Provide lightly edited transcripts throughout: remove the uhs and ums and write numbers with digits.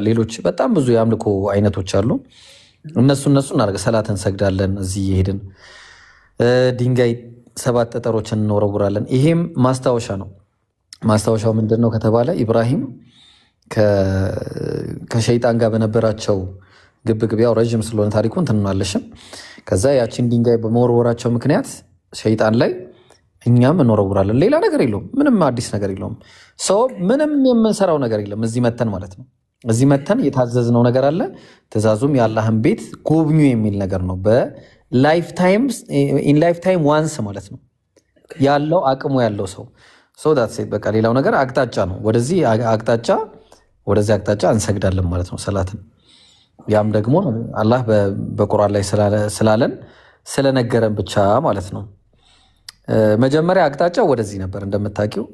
ሌሎች በጣም ብዙ የአምልኮ አይነቶች አሉ። እነሱ እናደርግ ሰላትን እንሰግዳለን። እዚህ ይሄድን ድንጋይ 7 ጠጠሮችን እንወረውራለን። ይሄም ማስታወሻ ነው። ማስታወሻው ምንድነው ከተባለ ኢብራሂም ከሸይጣን ጋር በነበራቸው ግብግብ ያው ረጅም ስለሆነ ታሪኩን ትንናለሽም። ከዛ ያቺን ድንጋይ በመወርወራቸው ምክንያት ሸይጣን ላይ እኛም እንወረውራለን። ሌላ ነገር የለውም። ምንም አዲስ ነገር የለውም። ሰው ምንም የምንሰራው ነገር የለም። እዚህ መተን ማለት ነው። እዚህ መተን የታዘዝነው ነገር አለ። ትእዛዙም የአላህን ቤት ጎብኙ የሚል ነገር ነው። በላይፍ ታይም ዋንስ ማለት ነው ያለው አቅሙ ያለው ሰው ዳት ሴት በቃ ሌላው ነገር አቅጣጫ ነው። ወደዚህ አቅጣጫ እንሰግዳለን ማለት ነው ሰላትን። ያም ደግሞ አላህ በቁርአን ላይ ስላለን ስለነገረን ብቻ ማለት ነው። መጀመሪያ አቅጣጫው ወደዚህ ነበር እንደምታውቂው።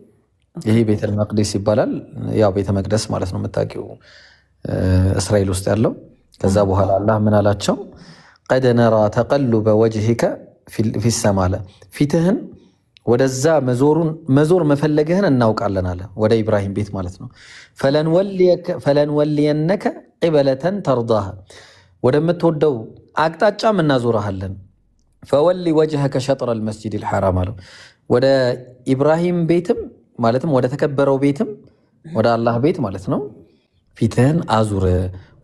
ይሄ ቤተል መቅደስ ይባላል። ያው ቤተ መቅደስ ማለት ነው የምታውቂው እስራኤል ውስጥ ያለው። ከዛ በኋላ አላህ ምን አላቸው? ቀድ ነራ ተቀሉበ ወጅሂከ ፊሰማ አለ። ፊትህን ወደዛ መዞር መፈለግህን እናውቃለን አለ። ወደ ኢብራሂም ቤት ማለት ነው። ፈለንወልየነከ ቂበለተን ተርዳህ ወደምትወደው አቅጣጫም እናዞርሃለን። ፈወሊ ወጅሀከ ሸጥረል መስጂዲል ሐራም አለው። ወደ ኢብራሂም ቤትም ማለትም ወደ ተከበረው ቤትም ወደ አላህ ቤት ማለት ነው ፊትህን አዙር።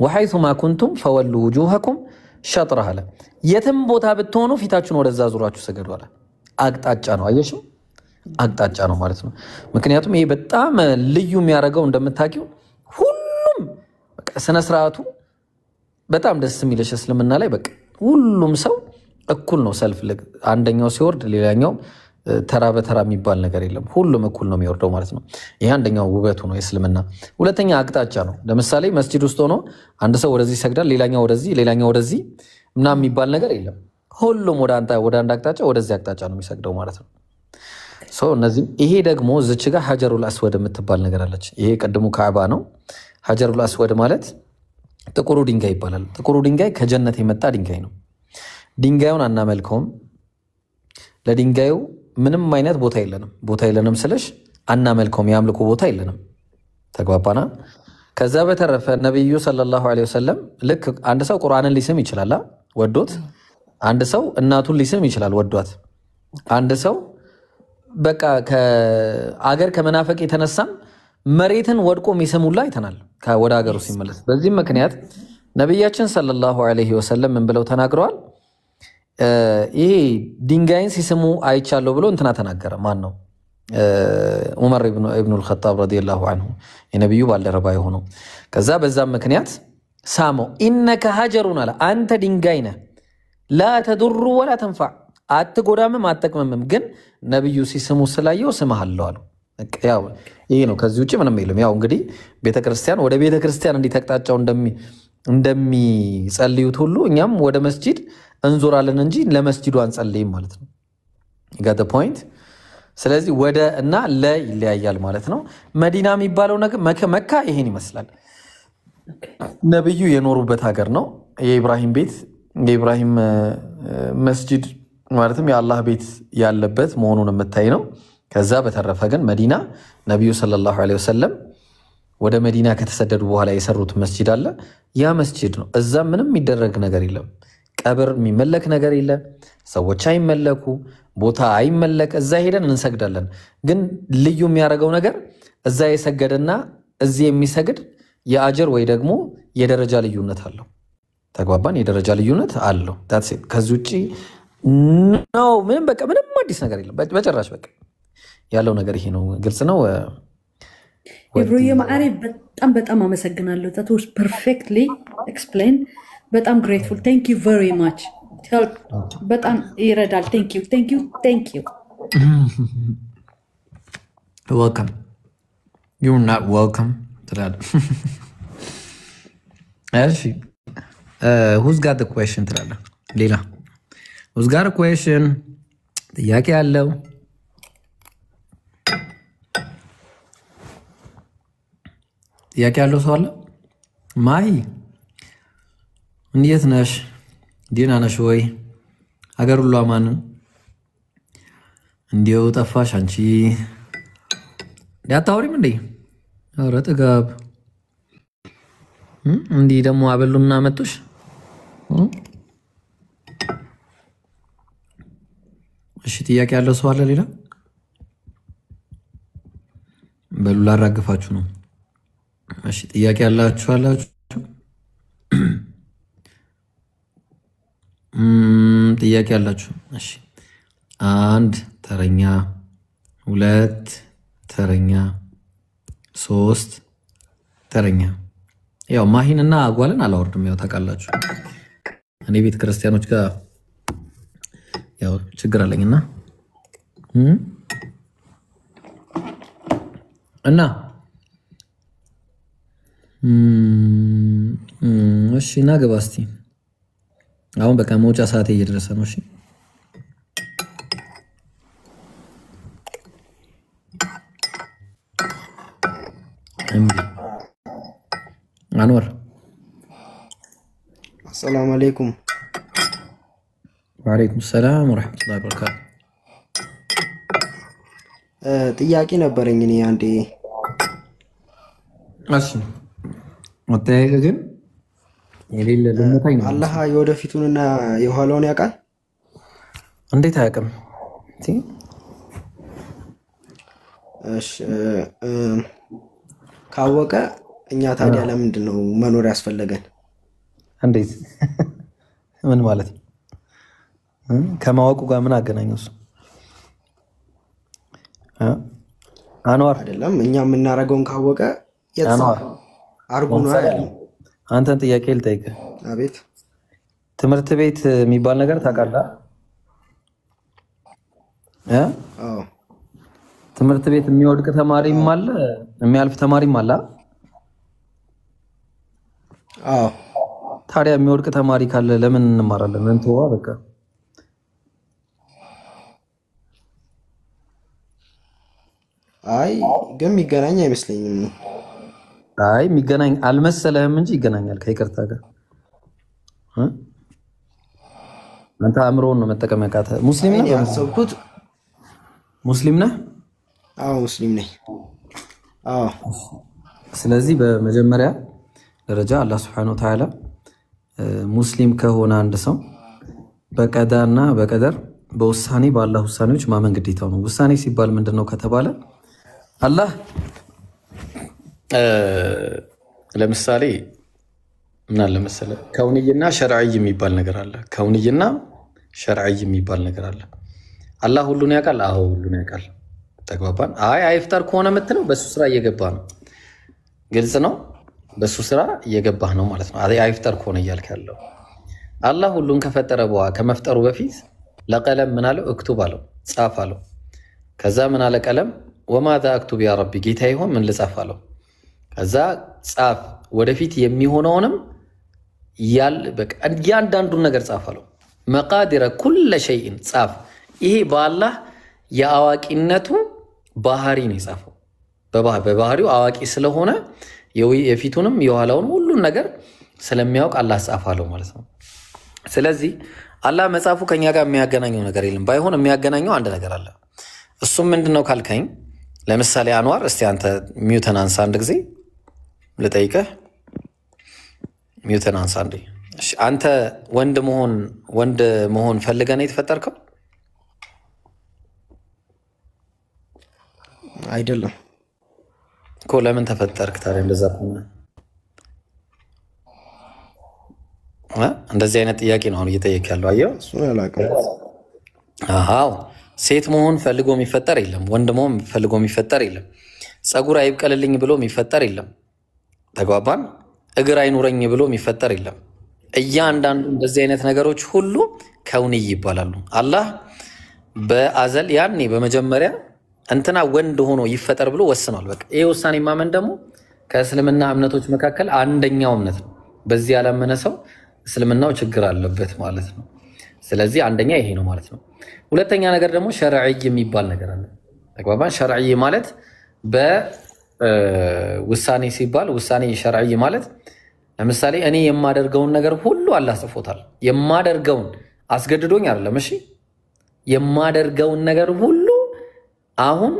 ወሐይሱማ ኩንቱም ፈወሉ ውጁሀኩም ሸጥረህ አለ። የትም ቦታ ብትሆኑ ፊታችሁን ወደዛ አዙራችሁ ስገዱ አለ። አቅጣጫ ነው። አየሽው? አቅጣጫ ነው ማለት ነው። ምክንያቱም ይሄ በጣም ልዩ የሚያደርገው እንደምታውቂው ሁሉም ስነ ስርዓቱ በጣም ደስ የሚልሽ እስልምና ላይ በቃ ሁሉም ሰው እኩል ነው። ሰልፍ አንደኛው ሲወርድ ሌላኛው ተራ በተራ የሚባል ነገር የለም። ሁሉም እኩል ነው የሚወርደው ማለት ነው። ይሄ አንደኛው ውበቱ ነው የእስልምና። ሁለተኛ አቅጣጫ ነው። ለምሳሌ መስጂድ ውስጥ ሆኖ አንድ ሰው ወደዚህ ይሰግዳል፣ ሌላኛው ወደዚህ ምናምን የሚባል ነገር የለም። ሁሉም ወደ አንድ አቅጣጫ ወደዚህ አቅጣጫ ነው የሚሰግደው ማለት ነው። እነዚህ ይሄ ደግሞ እዚች ጋር ሀጀሩል አስወድ የምትባል ነገር አለች። ይሄ ቀድሙ ካዕባ ነው። ሀጀሩል አስወድ ማለት ጥቁሩ ድንጋይ ይባላል። ጥቁሩ ድንጋይ ከጀነት የመጣ ድንጋይ ነው። ድንጋዩን አናመልከውም። ለድንጋዩ ምንም አይነት ቦታ የለንም ስለሽ አናመልከውም። የአምልኮ ቦታ የለንም። ተግባባና። ከዛ በተረፈ ነብዩ ሰለላሁ ዐለይሂ ወሰለም ልክ አንድ ሰው ቁርአንን ሊስም ይችላል ወዶት። አንድ ሰው እናቱን ሊስም ይችላል ወዷት። አንድ ሰው በቃ ከአገር ከመናፈቅ የተነሳም መሬትን ወድቆ የሚስሙላ አይተናል ወደ ሀገሩ ሲመለስ። በዚህ ምክንያት ነብያችን ሰለላሁ ዐለይሂ ወሰለም ምን ብለው ተናግረዋል? ይሄ ድንጋይን ሲስሙ አይቻለሁ ብሎ እንትና ተናገረ። ማን ነው? ዑመር ኢብኑል ኸጣብ ረዲየላሁ ዐንሁ የነብዩ ባልደረባ የሆነው። ከዛ በዛም ምክንያት ሳመው። ኢነከ ሀጀሩን አለ፣ አንተ ድንጋይ ነህ፣ ላ ተዱሩ ወላ ተንፋዕ፣ አትጎዳምም አትጠቅምም፣ ግን ነብዩ ሲስሙ ስላየው ስምሃለሁ አሉ። ያው ይሄ ነው፣ ከዚህ ውጭ ምንም የለም። ያው እንግዲህ ቤተክርስቲያን ወደ ቤተክርስቲያን እንዲተቅጣጫው እንደሚጸልዩት ሁሉ እኛም ወደ መስጂድ እንዞራለን እንጂ ለመስጂዱ አንጸልይም ማለት ነው። ጋት ፖይንት። ስለዚህ ወደ እና ይለያያል ማለት ነው። መዲና የሚባለው ነገር መካ ይሄን ይመስላል። ነብዩ የኖሩበት ሀገር ነው። የኢብራሂም ቤት የኢብራሂም መስጂድ ማለትም የአላህ ቤት ያለበት መሆኑን የምታይ ነው። ከዛ በተረፈ ግን መዲና ነብዩ ሰለላሁ ዐለይሂ ወሰለም ወደ መዲና ከተሰደዱ በኋላ የሰሩት መስጂድ አለ። ያ መስጂድ ነው። እዛ ምንም የሚደረግ ነገር የለም። ቀብር የሚመለክ ነገር የለም። ሰዎች አይመለኩ፣ ቦታ አይመለክ። እዛ ሄደን እንሰግዳለን። ግን ልዩ የሚያደርገው ነገር እዛ የሰገደና እዚህ የሚሰግድ የአጀር ወይ ደግሞ የደረጃ ልዩነት አለው። ተግባባን? የደረጃ ልዩነት አለው። ከዚህ ውጭ ነው ምንም በቃ ምንም አዲስ ነገር የለም በጭራሽ። በቃ ያለው ነገር ይሄ ነው። ግልጽ ነው። ኢብሮዬ ማዕሬ በጣም አመሰግናለሁ። that was perfectly explained። በጣም grateful. thank you very much. በጣም ይረዳል። thank you. welcome. you're not welcome to that. actually who's got the question ትላለህ? ሌላ who's got a question? ጥያቄ ያለው ሰው አለ? ማይ እንዴት ነሽ? ደህና ነሽ ወይ? ሀገር ሁሉ አማን? እንዴው ጠፋሽ አንቺ? አታወሪም እንዴ? ኧረ ጥጋብ እንዲህ ደግሞ አበሉና መጡሽ። እሺ ጥያቄ ያለው ሰው አለ ሌላ? በሉ ላራግፋችሁ ነው። እሺ ጥያቄ ያላችሁ አላችሁ? ጥያቄ ያላችሁ? እሺ 1 ተረኛ፣ 2 ተረኛ፣ 3 ተረኛ። ያው ማሂንና አጓልን አላወርድም፣ ያው ታውቃላችሁ እኔ ቤተ ክርስቲያኖች ጋር ያው ችግር አለኝና እና እሺ ና ግባ እስቲ። አሁን በቃ መውጫ ሰዓት እየደረሰ ነው። እሺ አንወር አሰላሙ አለይኩም። ወአለይኩም ሰላም ወራህመቱላሂ ወበረካቱ። ጥያቄ ነበረኝ እኔ አንዴ። እሺ ወጣዬ ግን የሌለ ለሞታኝ ነው። አላህ የወደፊቱንና የኋላውን ያውቃል? እንዴት አያውቅም? እሺ ካወቀ እኛ ታዲያ ለምንድን ነው መኖር ያስፈለገን? እንዴት ምን ማለት ነው? ከማወቁ ጋር ምን አገናኘው እሱ? አንዋር አይደለም እኛ የምናደርገውን ካወቀ አርጉ ነው አይደለም? አንተን ጥያቄ ልጠይቅህ። አቤት። ትምህርት ቤት የሚባል ነገር ታውቃለህ? አዎ። ትምህርት ቤት የሚወድቅ ተማሪም አለ የሚያልፍ ተማሪም አለ። አዎ። ታዲያ የሚወድቅ ተማሪ ካለ ለምን እንማራለን? እንተዋ በቃ። አይ ግን የሚገናኝ አይመስለኝም። አይ የሚገናኝ አልመሰለህም እንጂ ይገናኛል። ከይቅርታ ጋር አንተ አእምሮውን ነው መጠቀም ያቃተህ። ሙስሊም ነህ? ያሰብኩት ሙስሊም ነህ? አዎ ሙስሊም ነኝ። አዎ። ስለዚህ በመጀመሪያ ደረጃ አላህ Subhanahu Wa Ta'ala ሙስሊም ከሆነ አንድ ሰው በቀዳና በቀደር በውሳኔ በአላህ ውሳኔዎች ማመን ግዴታው ነው። ውሳኔ ሲባል ምንድነው ከተባለ አላህ ለምሳሌ ምን አለ መሰለ ከውንይና ሸርዒ የሚባል ነገር አለ። ከውንይና ሸርዒ የሚባል ነገር አለ። አላህ ሁሉን ያውቃል። አዎ ሁሉን ያውቃል። ተግባባን? አይ አይፍጠር ከሆነ የምትለው በሱ ስራ እየገባ ነው። ግልጽ ነው። በሱ ስራ እየገባህ ነው ማለት ነው። አይፍጠር ከሆነ እያልክ ያለው አላህ ሁሉን ከፈጠረ በኋላ ከመፍጠሩ በፊት ለቀለም ምን አለው? እክቱብ አለው፣ ጻፍ አለው። ከዛ ምን አለ ቀለም? ወማዛ አክቱብ ያ ረቢ፣ ጌታ ይሆን ምን ልጻፍ አለው። ከዛ ጻፍ፣ ወደፊት የሚሆነውንም እያንዳንዱን ነገር ጻፍ አለው። መቃዲረ ኩለ ሸይን ጻፍ። ይሄ በአላህ የአዋቂነቱ ባህሪ ነው የጻፈው። በባህሪው አዋቂ ስለሆነ የፊቱንም የኋላውን ሁሉን ነገር ስለሚያውቅ አላህ ጻፍ አለው ማለት ነው። ስለዚህ አላህ መጻፉ ከኛ ጋር የሚያገናኘው ነገር የለም። ባይሆን የሚያገናኘው አንድ ነገር አለ። እሱም ምንድነው ካልከኝ፣ ለምሳሌ አንዋር እስቲ አንተ ሚውተን አንሳ አንድ ጊዜ ልጠይቅህ። ሚውተን አንሳ እንዴ። እሺ አንተ ወንድ መሆን ፈልገህ ነው የተፈጠርከው? አይደለም እኮ። ለምን ተፈጠርክ ታዲያ? እንደዛ ከሆነ እንደዚህ አይነት ጥያቄ ነው አሁን እየጠየቅ ያለው። አየው እሱን አላውቅም። አዎ ሴት መሆን ፈልጎ የሚፈጠር የለም። ወንድ መሆን ፈልጎ የሚፈጠር የለም። ፀጉር አይብቀልልኝ ብሎ የሚፈጠር የለም። ተግባባን? እግር አይኑረኝ ብሎ የሚፈጠር የለም። እያንዳንዱ እንደዚህ አይነት ነገሮች ሁሉ ከውንይ ይባላሉ። አላህ በአዘል ያኔ በመጀመሪያ እንትና ወንድ ሆኖ ይፈጠር ብሎ ወስኗል። በቃ ይሄ ውሳኔ ማመን ደግሞ ከእስልምና እምነቶች መካከል አንደኛው እምነት ነው። በዚህ ያላመነ ሰው እስልምናው ችግር አለበት ማለት ነው። ስለዚህ አንደኛ ይሄ ነው ማለት ነው። ሁለተኛ ነገር ደግሞ ሸርዒ የሚባል ነገር አለ። ተግባባን? ሸርዒ ማለት በውሳኔ ሲባል ውሳኔ ሸርዒ ማለት ለምሳሌ እኔ የማደርገውን ነገር ሁሉ አላህ ጽፎታል። የማደርገውን አስገድዶኝ አይደለም። እሺ የማደርገውን ነገር ሁሉ አሁን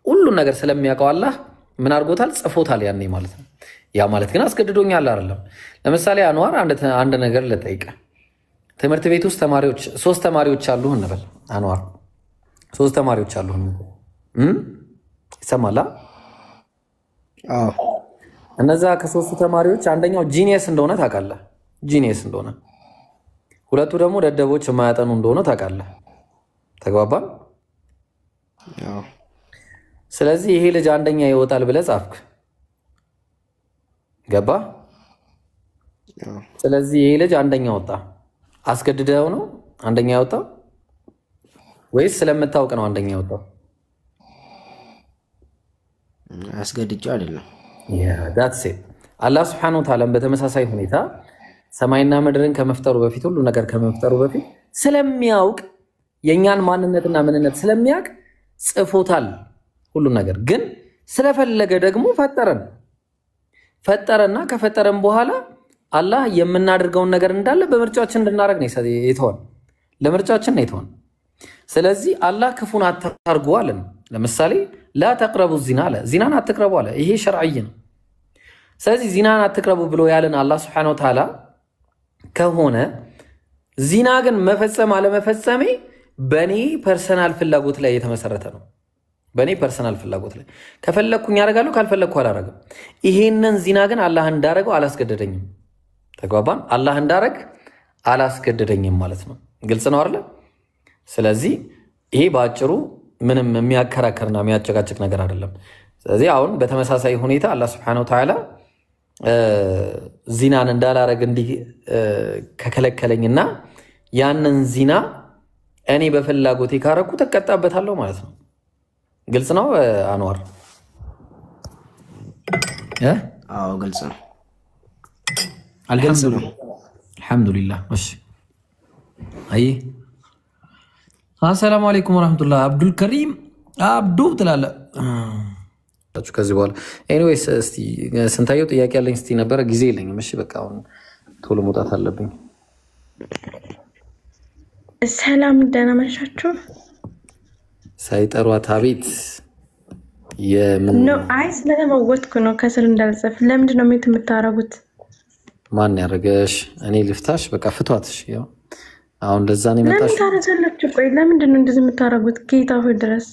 ሁሉን ነገር ስለሚያውቀው አላህ ምን አድርጎታል? ጽፎታል ያኔ ማለት ነው። ያ ማለት ግን አስገድዶኛል አይደለም። ለምሳሌ አንዋር አንድ ነገር ልጠይቅ። ትምህርት ቤት ውስጥ ተማሪዎች 3 ተማሪዎች አሉ እንበል። አንዋር 3 ተማሪዎች አሉ ይሰማላ? እነዛ ከ3ቱ ተማሪዎች አንደኛው ጂኒየስ እንደሆነ ታውቃለህ። ጂኒየስ እንደሆነ፣ ሁለቱ ደግሞ ደደቦች የማያጠኑ እንደሆነ ታውቃለህ። ተግባባን? ስለዚህ ይሄ ልጅ አንደኛ ይወጣል ብለህ ጻፍክ። ገባ? ስለዚህ ይሄ ልጅ አንደኛ ወጣ። አስገድደው ነው አንደኛ ያወጣው ወይስ ስለምታውቅ ነው አንደኛ ያወጣው? አስገድጄው አይደለም። that's it። አላህ Subhanahu Wa Ta'ala በተመሳሳይ ሁኔታ ሰማይና ምድርን ከመፍጠሩ በፊት ሁሉ ነገር ከመፍጠሩ በፊት ስለሚያውቅ የኛን ማንነትና ምንነት ስለሚያውቅ ጽፎታል ሁሉ ነገር። ግን ስለፈለገ ደግሞ ፈጠረና ከፈጠረን በኋላ አላህ የምናደርገውን ነገር እንዳለ በምርጫችን እንድናደርግ ነው የተወን። ለምርጫችን ነው የተወን። ስለዚህ አላህ ክፉን አታርጉ አለን። ለምሳሌ ላ ተቅረቡ ዚና አለ። ዚናን አትቅረቡ አለ። ይሄ ሸርዓይ ነው። ስለዚህ ዚናን አትቅረቡ ብሎ ያለን አላህ Subhanahu Wa Ta'ala ከሆነ ዚና ግን መፈጸም አለመፈጸሜ በኔ ፐርሰናል ፍላጎት ላይ የተመሰረተ ነው። በኔ ፐርሰናል ፍላጎት ላይ ከፈለኩኝ ያደርጋለሁ፣ ካልፈለኩ አላደርግም። ይሄንን ዚና ግን አላህ እንዳረገው አላስገደደኝም። ተግባባን? አላህ እንዳረግ አላስገደደኝም ማለት ነው። ግልጽ ነው አይደል? ስለዚህ ይሄ በአጭሩ ምንም የሚያከራከርና የሚያጨቃጭቅ ነገር አይደለም። ስለዚህ አሁን በተመሳሳይ ሁኔታ አላህ Subhanahu Wa Ta'ala ዚናን እንዳላረግ እንዲህ ከከለከለኝና ያንን ዚና እኔ በፍላጎቴ ካረኩ ተቀጣበታለሁ ማለት ነው። ግልጽ ነው አንዋር? አዎ ግልጽ ነው። አልሐምዱሊላህ። እሺ አይ አሰላሙ አለይኩም ወራህመቱላህ። አብዱል ከሪም አብዱ ትላለህ ከዚህ በኋላ ኤኒዌይስ። እስቲ ስንታየው ጥያቄ ያለኝ እስቲ ነበረ፣ ጊዜ የለኝም። እሺ በቃ አሁን ቶሎ መውጣት አለብኝ። ሰላም ደህና መሻችሁ። ሳይጠሯት አቤት ነው። አይ ስለተመወጥኩ ነው ከስር እንዳልጽፍ። ለምንድን ነው ሜት የምታረጉት? ማን ያረገሽ? እኔ ልፍታሽ? በቃ ፍቷትሽ። ያው አሁን እንደዛ ነው የመጣሽ። ለምን ታረጋላችሁ? ቆይ ለምንድን ነው እንደዚህ የምታረጉት? ጌታ ሆይ ድረስ።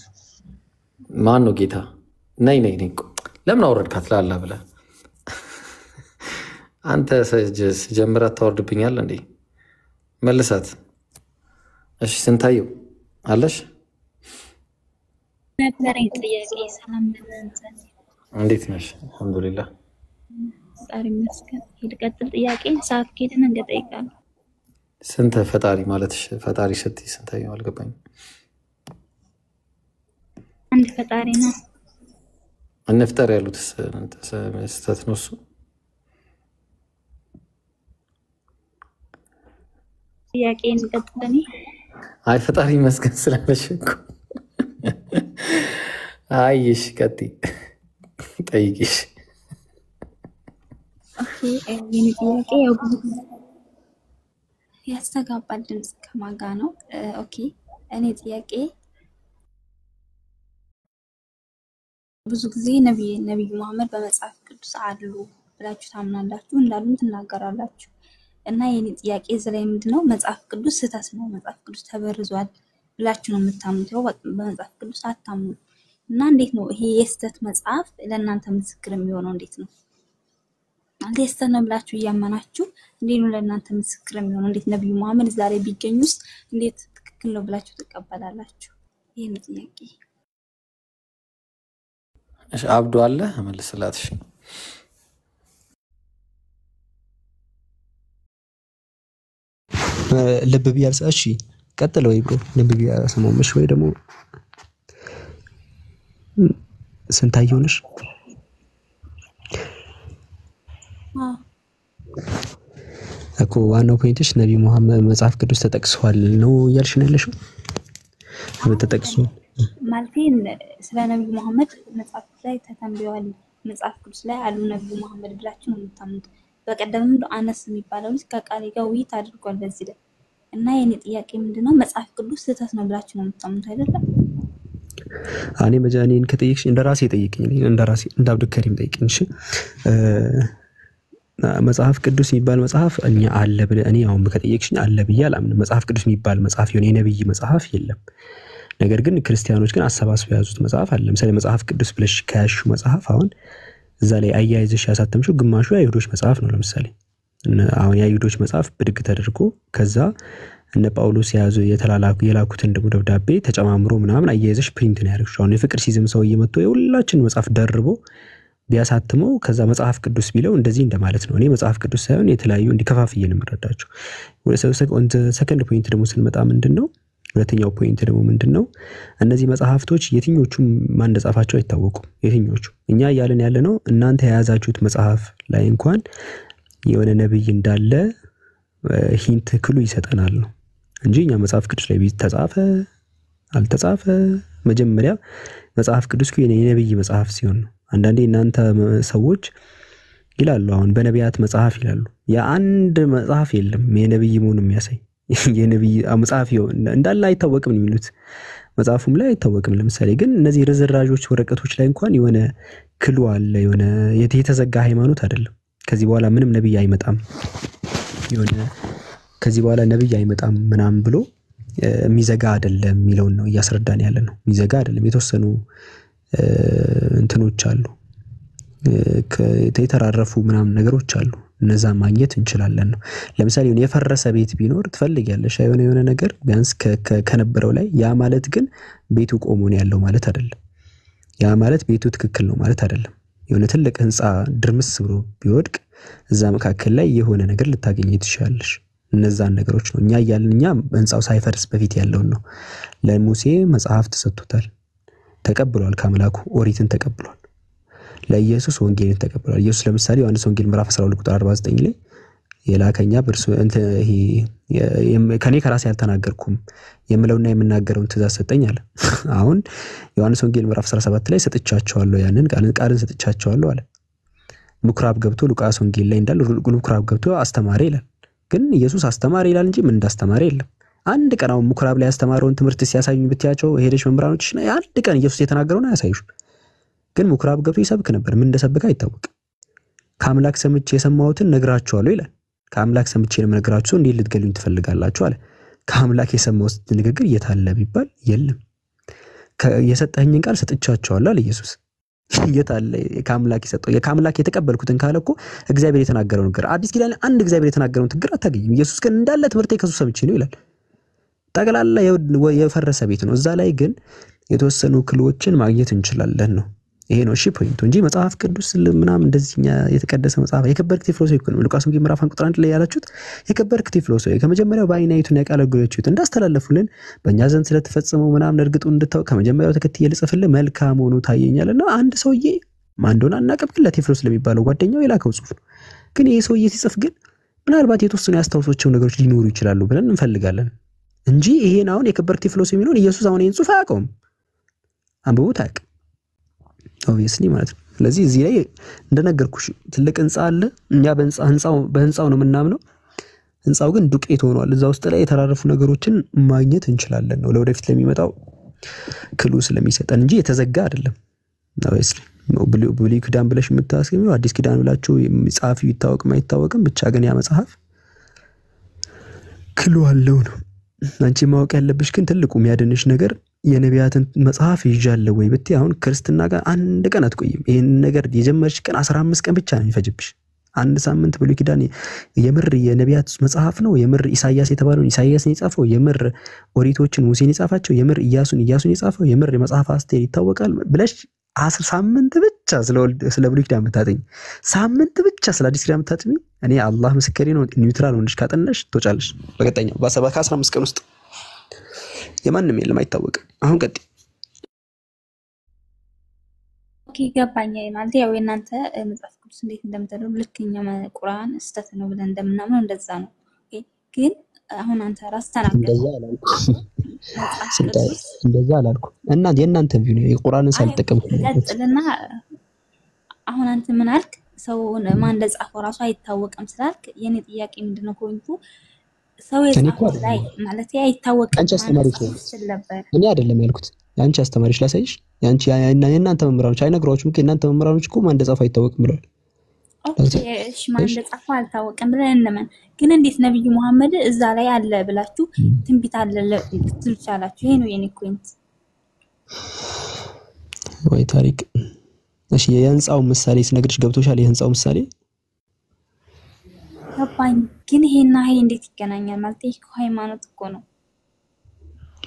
ማን ነው ጌታ? ነይ ለምን አወረድካት ላላ ብለህ አንተ ጀምራት ታወርድብኛል እንዴ? መልሳት። እሺ ስንታየው አለሽ? እንዴት ነሽ? አልሐምዱሊላህ ፈጣሪ ይመስገን። ሄድ ቀጥል። ጥያቄ ሰዓት ከሄድን እንጠይቃለን። ስንት ፈጣሪ ማለትሽ? ፈጣሪ ስትይ ስንታየው አልገባኝም። አንድ ፈጣሪ ነው። እንፍጠር ያሉት ስህተት ነው እሱ። ጥያቄ እንቀጥል። አይ ፈጣሪ ይመስገን ስላለሽ እኮ። አይሽ ቀጥይ ጠይቂሽ። ኦኬ የኔ ጥያቄ ያው ብዙ ያስተጋባል ድምጽ ከማጋ ነው። ኦኬ እኔ ጥያቄ ብዙ ጊዜ ነብይ መሐመድ በመጽሐፍ ቅዱስ አሉ ብላችሁ ታምናላችሁ፣ እንዳሉም ትናገራላችሁ። እና የኔ ጥያቄ እዚህ ምንድነው መጽሐፍ ቅዱስ ስህተት ነው፣ መጽሐፍ ቅዱስ ተበርዟል ብላችሁ ነው የምታምኑት? ያው በመጽሐፍ ቅዱስ አታምኑ። እና እንዴት ነው ይሄ የስህተት መጽሐፍ ለእናንተ ምስክር የሚሆነው? እንዴት ነው አንተ የስህተት ነው ብላችሁ እያመናችሁ እንዴት ነው ለእናንተ ምስክር የሚሆነው? እንዴት ነብዩ መሐመድ ዛሬ ቢገኙስ እንዴት ትክክል ነው ብላችሁ ትቀበላላችሁ? ይሄን ጥያቄ እሺ አብዱ አለ መልስላት። እሺ ልብ ቢያልሳ። እሺ ቀጥል ወይ ብሮ። ልብ ቢያሰማምሽ ወይ ደግሞ ስንታየው ነሽ? እኮ ዋናው ፖይንትሽ ነብዩ መሐመድ መጽሐፍ ቅዱስ ተጠቅሷል ነው እያልሽ ነው ያለሽው? ተጠቅሷል ማለት ስለ ነብዩ መሐመድ መጽሐፍ ላይ ተተንብየዋል፣ መጽሐፍ ቅዱስ ላይ አሉ ነብዩ መሐመድ ብላችሁ ነው የምታምኑት? በቀደምም አነስ የሚባለው ልጅ ከቃሌ ጋር ውይይት አድርጓል በዚህ ላይ። እና የኔ ጥያቄ ምንድነው መጽሐፍ ቅዱስ ስህተት ነው ብላችሁ ነው የምታምኑት አይደለም? እኔ መጃኔን ከጠየቅሽ እንደራሴ ጠይቅኝ እንደራሴ እንዳብዱከሪም ጠይቅኝ እሺ መጽሐፍ ቅዱስ የሚባል መጽሐፍ እኛ አለ ብለ እኔ አሁን ከጠየቅሽኝ አለ ብዬ አላምንም መጽሐፍ ቅዱስ የሚባል መጽሐፍ የሆነ የነብይ መጽሐፍ የለም ነገር ግን ክርስቲያኖች ግን አሰባስበው ያዙት መጽሐፍ አለ ለምሳሌ መጽሐፍ ቅዱስ ብለሽ ከያሹ መጽሐፍ አሁን እዛ ላይ አያይዘሽ ያሳተምሽው ግማሹ የአይሁዶች መጽሐፍ ነው ለምሳሌ አሁን የአይሁዶች መጽሐፍ ብድግ ተደርጎ ከዛ እነ ጳውሎስ ያዙ የላኩትን ደብዳቤ ተጨማምሮ ምናምን አያይዘሽ ፕሪንት ነው ያደረግሽው አሁን የፍቅር ሲዝም ሰው እየመጣ የሁላችን መጽሐፍ ደርቦ ቢያሳትመው ከዛ መጽሐፍ ቅዱስ ቢለው እንደዚህ እንደማለት ነው እኔ መጽሐፍ ቅዱስ ሳይሆን የተለያዩ እንዲከፋፍዬ ነው መረዳቸው ወደ ሰከንድ ፖይንት ደግሞ ስንመጣ ምንድነው ሁለተኛው ፖይንት ደግሞ ምንድነው እነዚህ መጽሐፍቶች የትኞቹም ማን እንደጻፋቸው አይታወቁም የትኞቹ እኛ ያለን ያለነው እናንተ የያዛችሁት መጽሐፍ ላይ እንኳን የሆነ ነብይ እንዳለ ሂንት ክሉ ይሰጠናል ነው እንጂ እኛ መጽሐፍ ቅዱስ ላይ ተጻፈ አልተጻፈ መጀመሪያ መጽሐፍ ቅዱስ የነብይ መጽሐፍ ሲሆን ነው አንዳንዴ እናንተ ሰዎች ይላሉ አሁን በነቢያት መጽሐፍ ይላሉ የአንድ መጽሐፍ የለም የነብይ መሆኑን የሚያሳይ የነብይ መጽሐፍ እንዳለ አይታወቅም የሚሉት መጽሐፉም ላይ አይታወቅም ለምሳሌ ግን እነዚህ ርዝራዦች ወረቀቶች ላይ እንኳን የሆነ ክሉ አለ የሆነ የተዘጋ ሃይማኖት አይደለም ከዚህ በኋላ ምንም ነብይ አይመጣም የሆነ ከዚህ በኋላ ነብይ አይመጣም ምናም ብሎ የሚዘጋ አይደለም የሚለውን ነው ያስረዳን ያለ ነው የሚዘጋ አይደለም የተወሰኑ እንትኖች አሉ የተራረፉ ምናም ነገሮች አሉ እነዛ ማግኘት እንችላለን ነው ለምሳሌ የፈረሰ ቤት ቢኖር ትፈልጊያለሽ የሆነ ነገር ቢያንስ ከነበረው ላይ ያ ማለት ግን ቤቱ ቆሞ ነው ያለው ማለት አይደለም ያ ማለት ቤቱ ትክክል ነው ማለት አይደለም የሆነ ትልቅ ህንጻ ድርምስ ብሎ ቢወድቅ እዛ መካከል ላይ የሆነ ነገር ልታገኝ ትችላለሽ እነዛን ነገሮች ነው እኛ ያለኛ ህንጻው ሳይፈርስ በፊት ያለው ነው ለሙሴ መጽሐፍ ተሰጥቷል ተቀብሏል ካምላኩ ኦሪትን ተቀብሏል ለኢየሱስ ወንጌልን ተቀብሏል ኢየሱስ ለምሳሌ ዮሐንስ ወንጌል ምዕራፍ 12 ቁጥር 49 ላይ የላከኛ በርሱ ይሄ ከኔ ከራሴ ያልተናገርኩም የምለውና የምናገረውን ትእዛዝ ሰጠኝ አለ አሁን ዮሐንስ ወንጌል ምዕራፍ 17 ላይ ሰጥቻቸዋለሁ ያንን ቃልን ሰጥቻቸዋለሁ አለ ምኩራብ ገብቶ ሉቃስ ወንጌል ላይ እንዳለ ምኩራብ ገብቶ አስተማረ ይላል ግን ኢየሱስ አስተማረ ይላል እንጂ ምን እንዳስተማረ የለም አንድ ቀን አሁን ምኩራብ ላይ ያስተማረውን ትምህርት ሲያሳዩኝ ብትያቸው ሄደሽ መምራኖች አንድ ቀን ኢየሱስ የተናገረውን አያሳዩሽ ግን ምኩራብ ገብቶ ይሰብክ ነበር ምን እንደሰበከ አይታወቅም ከአምላክ ሰምቼ የሰማሁትን ነግራችኋለሁ ይላል ከአምላክ ሰምቼ ነግራችሁ እንዴ ልትገሉኝ ትፈልጋላችሁ አለ ከአምላክ የሰማሁት ንግግር የታለ ቢባል የለም የሰጠኝን ቃል ሰጥቻቸዋለሁ አለ ኢየሱስ የታለ ከአምላክ የሰጠው ከአምላክ የተቀበልኩትን ካለኮ እግዚአብሔር የተናገረው ነገር አዲስ ኪዳን አንድ እግዚአብሔር የተናገረው ነገር አታገኝም ኢየሱስ ግን እንዳለ ትምህርቴ ከሱ ሰምቼ ነው ይላል ጠቅላላ የፈረሰ ቤት ነው እዛ ላይ ግን የተወሰኑ ክሎችን ማግኘት እንችላለን ነው ይሄ ነው እሺ ፖይንቱ እንጂ መጽሐፍ ቅዱስ ምናምን እንደዚህኛ የተቀደሰ መጽሐፍ የከበርክ ቲፍሎስ ይኩን ሉቃስ ወንጌል ምዕራፍ 1 ላይ ያላችሁት የከበርክ ቲፍሎስ ከመጀመሪያው በአይናይቱን ያቃለገለችሁት እንዳስተላለፉልን በእኛ ዘንድ ስለተፈጸመው ምናምን እርግጡ እንድታው ከመጀመሪያው ተከትዬ ልጽፍልህ መልካም ሆኖ ታየኛልና አንድ ሰውዬ ማን እንደሆነ አናውቅም ግን ለቲፍሎስ ለሚባለው ጓደኛው የላከው ጽሑፍ ነው ግን ይሄ ሰውዬ ሲጽፍ ግን ምናልባት የተወሰኑ ያስተውሶቸው ነገሮች ሊኖሩ ይችላሉ ብለን እንፈልጋለን እንጂ ይሄን አሁን የከበርክ ቲፍሎስ የሚለውን ኢየሱስ አሁን ይሄን ጽሑፍ አያውቀውም አንብቦት አያውቅም obviously ማለት ነው ስለዚህ እዚህ ላይ እንደነገርኩሽ ትልቅ ህንጻ አለ እኛ በህንጻው ነው የምናምነው ህንጻው ግን ዱቄት ሆኗል እዛ ውስጥ ላይ የተራረፉ ነገሮችን ማግኘት እንችላለን ነው ለወደፊት ለሚመጣው ክሉ ስለሚሰጠን እንጂ የተዘጋ አይደለም obviously ብሉይ ኪዳን ብለሽ የምታስገሚው አዲስ ኪዳን ብላችሁ ጻፊው ይታወቅ ማይታወቅም ብቻ ግን ያ መጽሐፍ ክሉ አለው ነው አንቺ ማወቅ ያለብሽ ግን ትልቁ የሚያደንሽ ነገር የነቢያትን መጽሐፍ ይዣለው ወይ ብትይ አሁን ክርስትና ጋር አንድ ቀን አትቆይም ይሄን ነገር የጀመርሽ ቀን 15 ቀን ብቻ ነው የሚፈጅብሽ አንድ ሳምንት ብሉይ ኪዳን የምር የነቢያት መጽሐፍ ነው የምር ኢሳይያስ የተባለው ኢሳይያስን የጻፈው የምር ኦሪቶችን ሙሴን የጻፋቸው የምር ኢያሱን የጻፈው የምር የመጽሐፍ አስቴር ይታወቃል ብለሽ 10 ሳምንት ብቻ ስለ ብሉይ ኪዳን መታጠኝ ሳምንት ብቻ ስለ አዲስ ኪዳን መታጠኝ እኔ አላህ ምስክሬ ነው ኒውትራል ሆነሽ ካጠነሽ ትወጫለሽ በቀጣኛው ከ15 ቀን ውስጥ የማንም የለም አይታወቅም አሁን ቀጥ ኦኬ ገባኝ ማለት ያው የናንተ መጽሐፍ ቅዱስ እንዴት እንደምትደረው ልክኛ ቁርአን ስተት ነው ብለን እንደምናምነው እንደዛ ነው ግን አሁን አንተ ራስ ተናገር እንደዛ አላልኩ እና የናንተ ቪው ነው የቁርአንን ሳልጠቀምኩ ቀጥልና አሁን አንተ ምን አልክ ሰው ማን እንደጻፈው ራሱ አይታወቅም ስላልክ የኔ ጥያቄ ምንድነው ኮንቱ ሰው የጻፈው ላይ ማለት አይታወቅም አንቺ አስተማሪው እኔ አይደለም ያልኩት ያንቺ አስተማሪሽ ላሳይሽ ያንቺ የእናንተ መምህራኖች አይነግሯችሁም ከእናንተ መምህራኖች እኮ ማን እንደጻፈ አይታወቅም ብለዋል ኦኬ እሺ ማን እንደጻፈ አልታወቀም ብለን እንመን ግን እንዴት ነብዩ መሐመድ እዛ ላይ አለ ብላችሁ ትንቢት አለ ልትልቻላችሁ ይሄ ነው የኔ ፖይንት ወይ ታሪክ እሺ የህንጻው ምሳሌ ስነግርሽ ገብቶሻል የህንጻው ምሳሌ ገባኝ ግን ይሄና ይሄ እንዴት ይገናኛል ማለት ይሄ ሃይማኖት እኮ ነው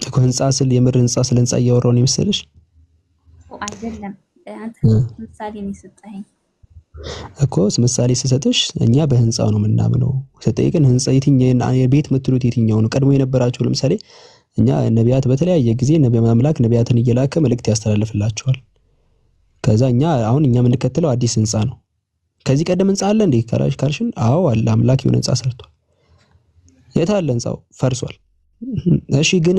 እኮ ህንጻ ስል የምር ህንጻ ስለ ህንጻ እያወራው ነው መሰለሽ አይደለም አንተ ምሳሌ ነው ሰጠኸኝ እኮ ምሳሌ ስሰጥሽ እኛ በህንጻው ነው የምናምነው ሰጠይቀን ህንጻ የትኛው የቤት ምትሉት የትኛው ነው ቀድሞ የነበራቸው ለምሳሌ እኛ ነቢያት በተለያየ ጊዜ ነቢያት ነቢያትን እየላከ መልእክት ያስተላልፍላቸዋል ከዛ እኛ አሁን እኛ የምንከተለው አዲስ ህንጻ ነው ከዚህ ቀደም ህንጻ አለ እንዴ ካልሽን አዎ አለ አምላክ የሆነ ህንጻ ሰርቷል የት አለ ህንጻው ፈርሷል እሺ ግን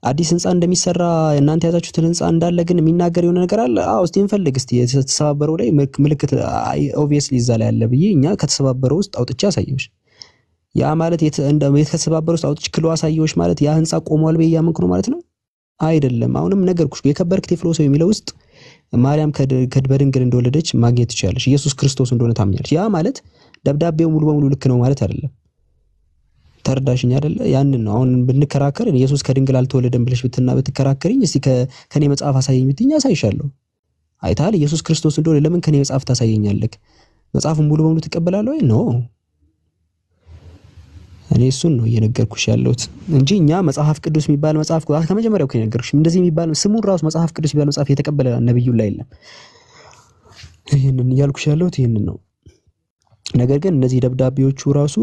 አዲስ ህንጻ እንደሚሰራ እናንተ ያዛችሁት ህንጻ እንዳለ ግን የሚናገር የሆነ ነገር አለ አዎ እስቲ እንፈልግ እስቲ የተሰባበረው ላይ ምልክት ኦብቪየስሊ እዛ ላይ አለ ብዬ እኛ ከተሰባበረው ውስጥ አውጥቼ አሳየውሽ ያ ማለት የተሰባበረው ውስጥ አውጥቼ ክሎ አሳየውሽ ማለት ያ ህንጻ ቆሟል በይ ያመንኩ ነው ማለት ነው አይደለም አሁንም ነገርኩሽ የከበርክ ቴፍሎስ የሚለው ውስጥ ማርያም ከድበድንግል እንደወለደች ማግኘት ይችላልሽ ኢየሱስ ክርስቶስ እንደሆነ ታምኛለሽ ያ ማለት ደብዳቤው ሙሉ በሙሉ ልክ ነው ማለት አይደለም ተርዳሽኝ አይደለ ያንን ነው አሁን ብንከራከር ኢየሱስ ከድንግል አልተወለደም ብለሽ ብትከራከሪኝ እስቲ ከኔ መጽሐፍ አሳየኝ ብትኛ አሳይሻለሁ አይታል ኢየሱስ ክርስቶስ እንደሆነ ለምን ከኔ መጽሐፍ ታሳየኛለህ መጽሐፉን ሙሉ በሙሉ ተቀበላለሁ ወይ ነው እኔ እሱን ነው እየነገርኩሽ ያለሁት እንጂ እኛ መጽሐፍ ቅዱስ የሚባል መጽሐፍ ከመጀመሪያው ከነገርኩሽ እንደዚህ የሚባል ስሙን ራሱ መጽሐፍ ቅዱስ የሚባል መጽሐፍ የተቀበለ ነብዩ ላይ የለም ይሄንን ያልኩሽ ያለሁት ይሄንን ነው ነገር ግን እነዚህ ደብዳቤዎቹ ራሱ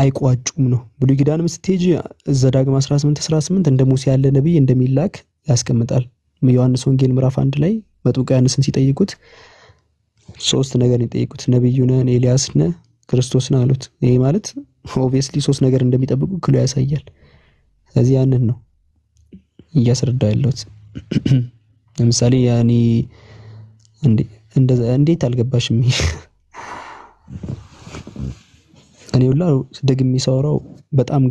አይቋጩም ነው ብሉይ ኪዳንም ስትሄጂ ዘዳግም 18:18 እንደ ሙሴ ያለ ነብይ እንደሚላክ ያስቀምጣል ዮሐንስ ወንጌል ምዕራፍ 1 ላይ መጥምቁ ዮሐንስን ሲጠይቁት ሶስት ነገር ይጠይቁት ነብዩ ነህ ኤልያስ ነህ ክርስቶስ ነህ አሉት ይሄ ማለት ኦብቪየስሊ ሶስት ነገር እንደሚጠብቁ ክሎ ያሳያል ስለዚህ ያንን ነው እያስረዳው ያለሁት ለምሳሌ ያኒ እንዴት አልገባሽም እኔ ሁላ ደግሜ ሳወራው በጣም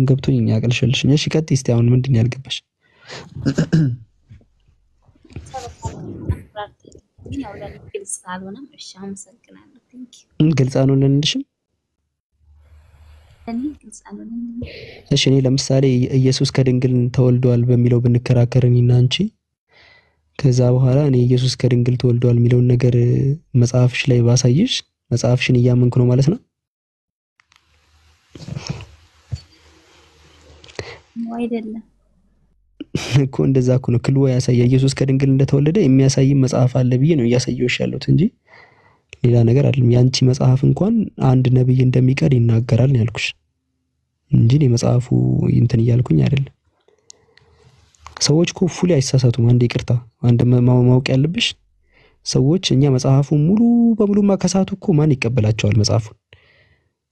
ገብቶኝ ያቀልሽልሽኝ እሺ ቀጥይ እስቲ አሁን ምንድነው ያልገባሽ ግልጽ አልሆነልሽም እሺ እኔ ለምሳሌ ኢየሱስ ከድንግል ተወልዷል በሚለው ብንከራከርኝና አንቺ ከዛ በኋላ እኔ ኢየሱስ ከድንግል ተወልዷል የሚለውን ነገር መጽሐፍሽ ላይ ባሳይሽ መጽሐፍሽን እያመንኩ ነው ማለት ነው አይደለም እኮ እንደዛ እኮ ነው ክልዎ ያሳያ ኢየሱስ ከድንግል እንደተወለደ የሚያሳይ መጽሐፍ አለ ብዬ ነው ያሳየውሽ ያለሁት እንጂ ሌላ ነገር አይደለም ያንቺ መጽሐፍ እንኳን አንድ ነብይ እንደሚቀር ይናገራል ነው ያልኩሽ እንጂ ለመጽሐፉ እንትን ይያልኩኝ አይደለም ሰዎች እኮ ፉሊ አይሳሳቱም አንዴ ይቅርታ አንድ ማወቅ ያለብሽ ሰዎች እኛ መጽሐፉ ሙሉ በሙሉ ማከሳቱ እኮ ማን ይቀበላቸዋል መጽሐፉን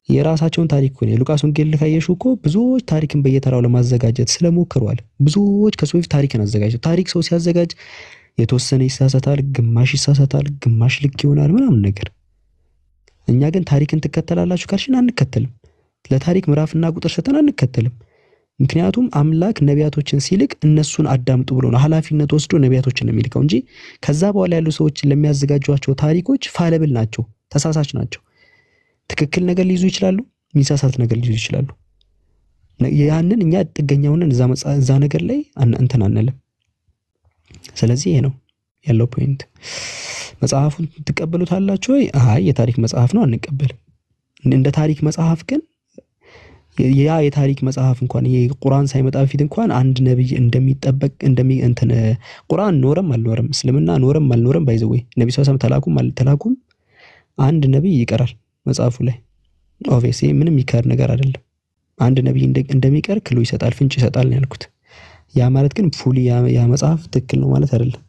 የራሳቸውን ታሪክ ነው ሉቃስ ወንጌል ካየሽው እኮ ብዙዎች ታሪክን በየተራው ለማዘጋጀት ስለሞከሩዋል ብዙዎች ከሶፊ ታሪክን አዘጋጅተው ታሪክ ሰው ሲያዘጋጅ የተወሰነ ይሳሳታል ግማሽ ይሳሳታል ግማሽ ልክ ይሆናል ምናምን ነገር እኛ ግን ታሪክን ተከተላላችሁ ካልሽና አንከተልም ለታሪክ ምዕራፍና ቁጥር ሰተና አንከተልም ምክንያቱም አምላክ ነቢያቶችን ሲልክ እነሱን አዳምጡ ብሎ ነው ኃላፊነት ወስዶ ነቢያቶችን የሚልከው እንጂ ከዛ በኋላ ያሉ ሰዎች ለሚያዘጋጇቸው ታሪኮች ፋለብል ናቸው ተሳሳች ናቸው ትክክል ነገር ሊይዙ ይችላሉ ሚሳሳት ነገር ሊይዙ ይችላሉ ያንን እኛ ጥገኛውን እዛ ነገር ላይ እንትን አንልም ስለዚህ ይሄ ነው ያለው ፖይንት መጽሐፉን ተቀበሉታላችሁ ወይ አይ የታሪክ መጽሐፍ ነው አንቀበልም እንደ ታሪክ መጽሐፍ ግን ያ የታሪክ መጽሐፍ እንኳን ይሄ ቁርአን ሳይመጣ በፊት እንኳን አንድ ነብይ እንደሚጠበቅ እንትን ቁርአን ኖረም አልኖረም እስልምና ኖረም አልኖረም ባይዘው ነብዩ ሰለላሁ ተላኩም አልተላኩም አንድ ነብይ ይቀራል መጽሐፉ ላይ ኦብቪየስሊ ምንም ይካር ነገር አይደለም አንድ ነብይ እንደሚቀር ክሉ ይሰጣል ፍንጭ ይሰጣል ነው ያልኩት ያ ማለት ግን ፉሊ ያ መጽሐፍ ትክክል ነው ማለት አይደለም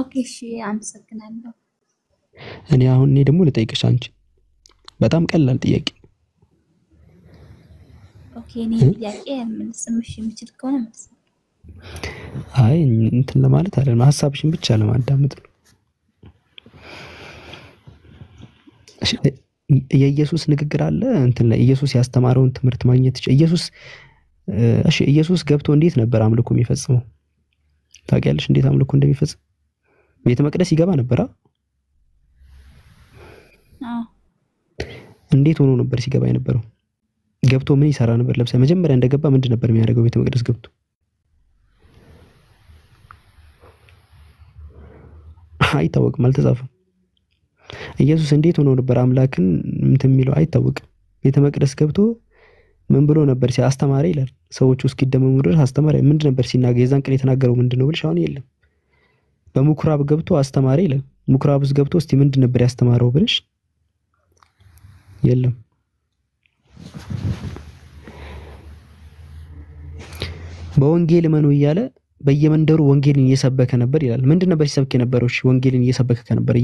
ኦኬ እሺ አመሰግናለሁ እኔ አሁን ደግሞ ልጠይቅሽ አንቺ በጣም ቀላል ጥያቄ ኦኬ እኔ ጥያቄ መልስምሽ የምችል ከሆነ መልስ አይ እንትን ለማለት አይደለም ሐሳብሽን ብቻ ለማዳመጥ ነው የኢየሱስ ንግግር አለ እንትን ላይ ኢየሱስ ያስተማረውን ትምህርት ማግኘት ኢየሱስ ገብቶ እንዴት ነበር አምልኮ የሚፈጽመው? ታውቂያለሽ እንዴት አምልኮ እንደሚፈጽም? ቤተ መቅደስ ይገባ ነበር። እንዴት ሆኖ ነበር ሲገባ የነበረው? ገብቶ ምን ይሰራ ነበር? ለምሳሌ መጀመሪያ እንደገባ ምንድን ነበር የሚያደርገው? ቤተ መቅደስ ገብቶ አይታወቅም፣ አልተጻፈም። ኢየሱስ እንዴት ሆኖ ነበር አምላክን እንትን የሚለው አይታወቅም። ቤተ መቅደስ ገብቶ ምን ብሎ ነበር ሲያስተማረ ይላል። ሰዎቹ እስኪደመሙ ድረስ አስተማረ። ምንድን ነበር ሲናገር? የዛን ቀን የተናገረው ምንድነው ብልሽ አሁን የለም። በምኩራብ ገብቶ አስተማረ ይላል። ምኩራብ ውስጥ ገብቶ እስቲ ምንድን ነበር ያስተማረው ብልሽ የለም። በወንጌል መኑ እያለ በየመንደሩ ወንጌልን እየሰበከ ነበር ይላል። ምንድን ነበር ሲሰብክ የነበረው? እሺ ወንጌልን እየሰበከ ነበር።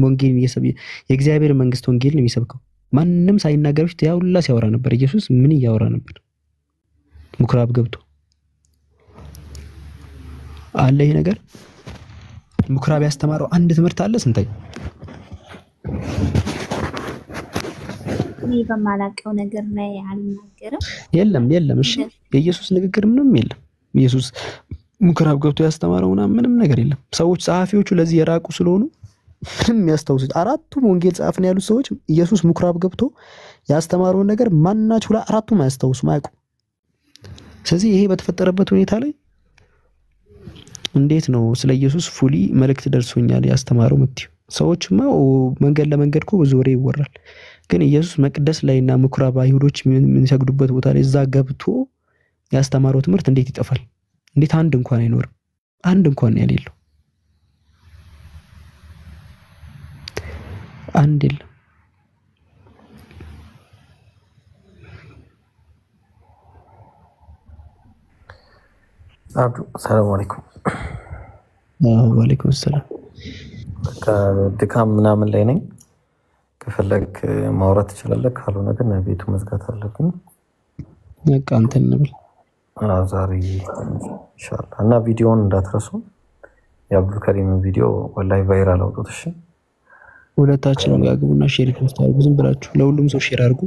ወንጌልን እየሰበከ የእግዚአብሔር መንግስት ወንጌልን የሚሰብከው ማንንም ሳይናገር በፊት ያው ሁላ ሲያወራ ነበር። ኢየሱስ ምን እያወራ ነበር? ምኩራብ ገብቶ አለ ይሄ ነገር። ምኩራብ ያስተማረው አንድ ትምህርት አለ ስንታይ? እኔ በማላውቀው ነገር ላይ አልናገርም። የለም። እሺ የኢየሱስ ንግግር ምንም የለም። ኢየሱስ ምኩራብ ገብቶ ያስተማረው ምንም ነገር የለም። ሰዎች ጸሐፊዎቹ ለዚህ የራቁ ስለሆኑ ምንም ያስተውሱት አራቱም ወንጌል ጻፍን ያሉት ሰዎች ኢየሱስ ምኩራብ ገብቶ ያስተማረውን ነገር ማናቸው አራቱም አያስተውሱም፣ አያውቁም። ስለዚህ ይሄ በተፈጠረበት ሁኔታ ላይ እንዴት ነው ስለ ኢየሱስ ፉሊ መልእክት ደርሶኛል ያስተማረው ምትዩ? ሰዎችማ መንገድ ለመንገድ እኮ ብዙ ወሬ ይወራል። ግን ኢየሱስ መቅደስ ላይና ምኩራብ አይሁዶች የሚሰግዱበት ቦታ ላይ እዛ ገብቶ ያስተማረው ትምህርት እንዴት ይጠፋል? እንዴት አንድ እንኳን አይኖርም? አንድ እንኳን ያሌለው አንድ የለም። አብዱ ሰላም አለይኩም። ወአለይኩም ሰላም። ከድካም ምናምን ላይ ነኝ። ከፈለክ ማውራት ትችላለህ፣ ካልሆነ ግን ቤቱ መዝጋት አለብኝ። በቃ እንትን እንብል ዛሬ ኢንሻአላህ። እና ቪዲዮውን እንዳትረሱ። የአብዱል ከሪም ቪዲዮ ወላሂ ቫይራል አውጡት። እሺ ሁለታችንም ጋር ግቡና ሼር ታደርጉ። ዝም ብላችሁ ለሁሉም ሰው ሼር አድርጉ።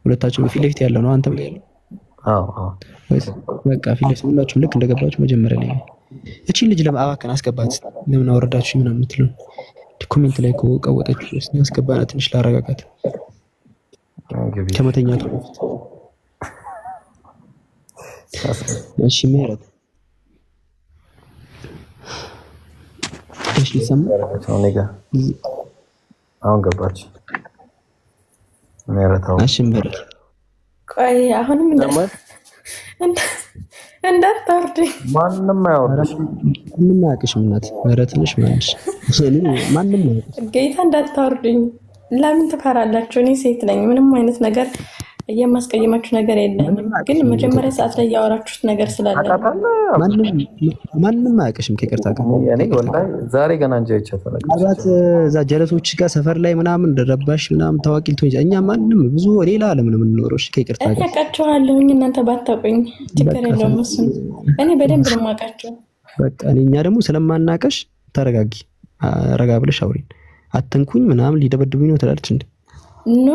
ሁለታችንም ፊት ለፊት ያለው ነው። አንተም ላይ ያለው በቃ ፊት ለፊት ሁላችሁም ልክ እንደገባችሁ መጀመሪያ ላይ እቺ ልጅ ለማባከን አስገባት። ለምን አወረዳችሁ ምናምን የምትለው ኮሜንት ላይ ቀወጠች። አስገባና ትንሽ ላረጋጋት ከመተኛቱ በፊት። እሺ ምህረት እሺ ሰማ አሁን ገባች ምህረት። እሺ ምህረት ቆይ አሁንም እንዳታወርድ ማንንም አያወርድሽ። ምንም አያውቅሽም እናት ምህረት ነሽ ማለት ማንንም አያውቅሽ። ጌታ እንዳታወርዱኝ። ለምን ትፈራላችሁ? እኔ ሴት ነኝ። ምንም አይነት ነገር የማስቀየማችሁ ነገር የለም። ግን መጀመሪያ ሰዓት ላይ ያወራችሁት ነገር ስላለ ማንንም አያውቅሽም። ከይቅርታ ጋር እኔ ወላሂ ዛሬ ገና እንጂ አይቻተለኝ አባት እዛ ጀለሶች ጋር ሰፈር ላይ ምናምን ረባሽ ምናምን ታዋቂ ልትሆኚ እኛ ማንንም ብዙ ሌላ ዓለም ነው የምንኖረው። እሺ ከይቅርታ ጋር አውቃችኋለሁኝ። እናንተ ባታውቁኝ ችግር የለውም። እሱን እኔ በደንብ ነው የማውቃቸው። በቃ እኛ ደግሞ ስለማናቀሽ ተረጋጊ፣ ረጋ ብለሽ አውሪን። አትንኩኝ ምናምን ሊደበድቡኝ ነው ትላለች እንዴ? ኖ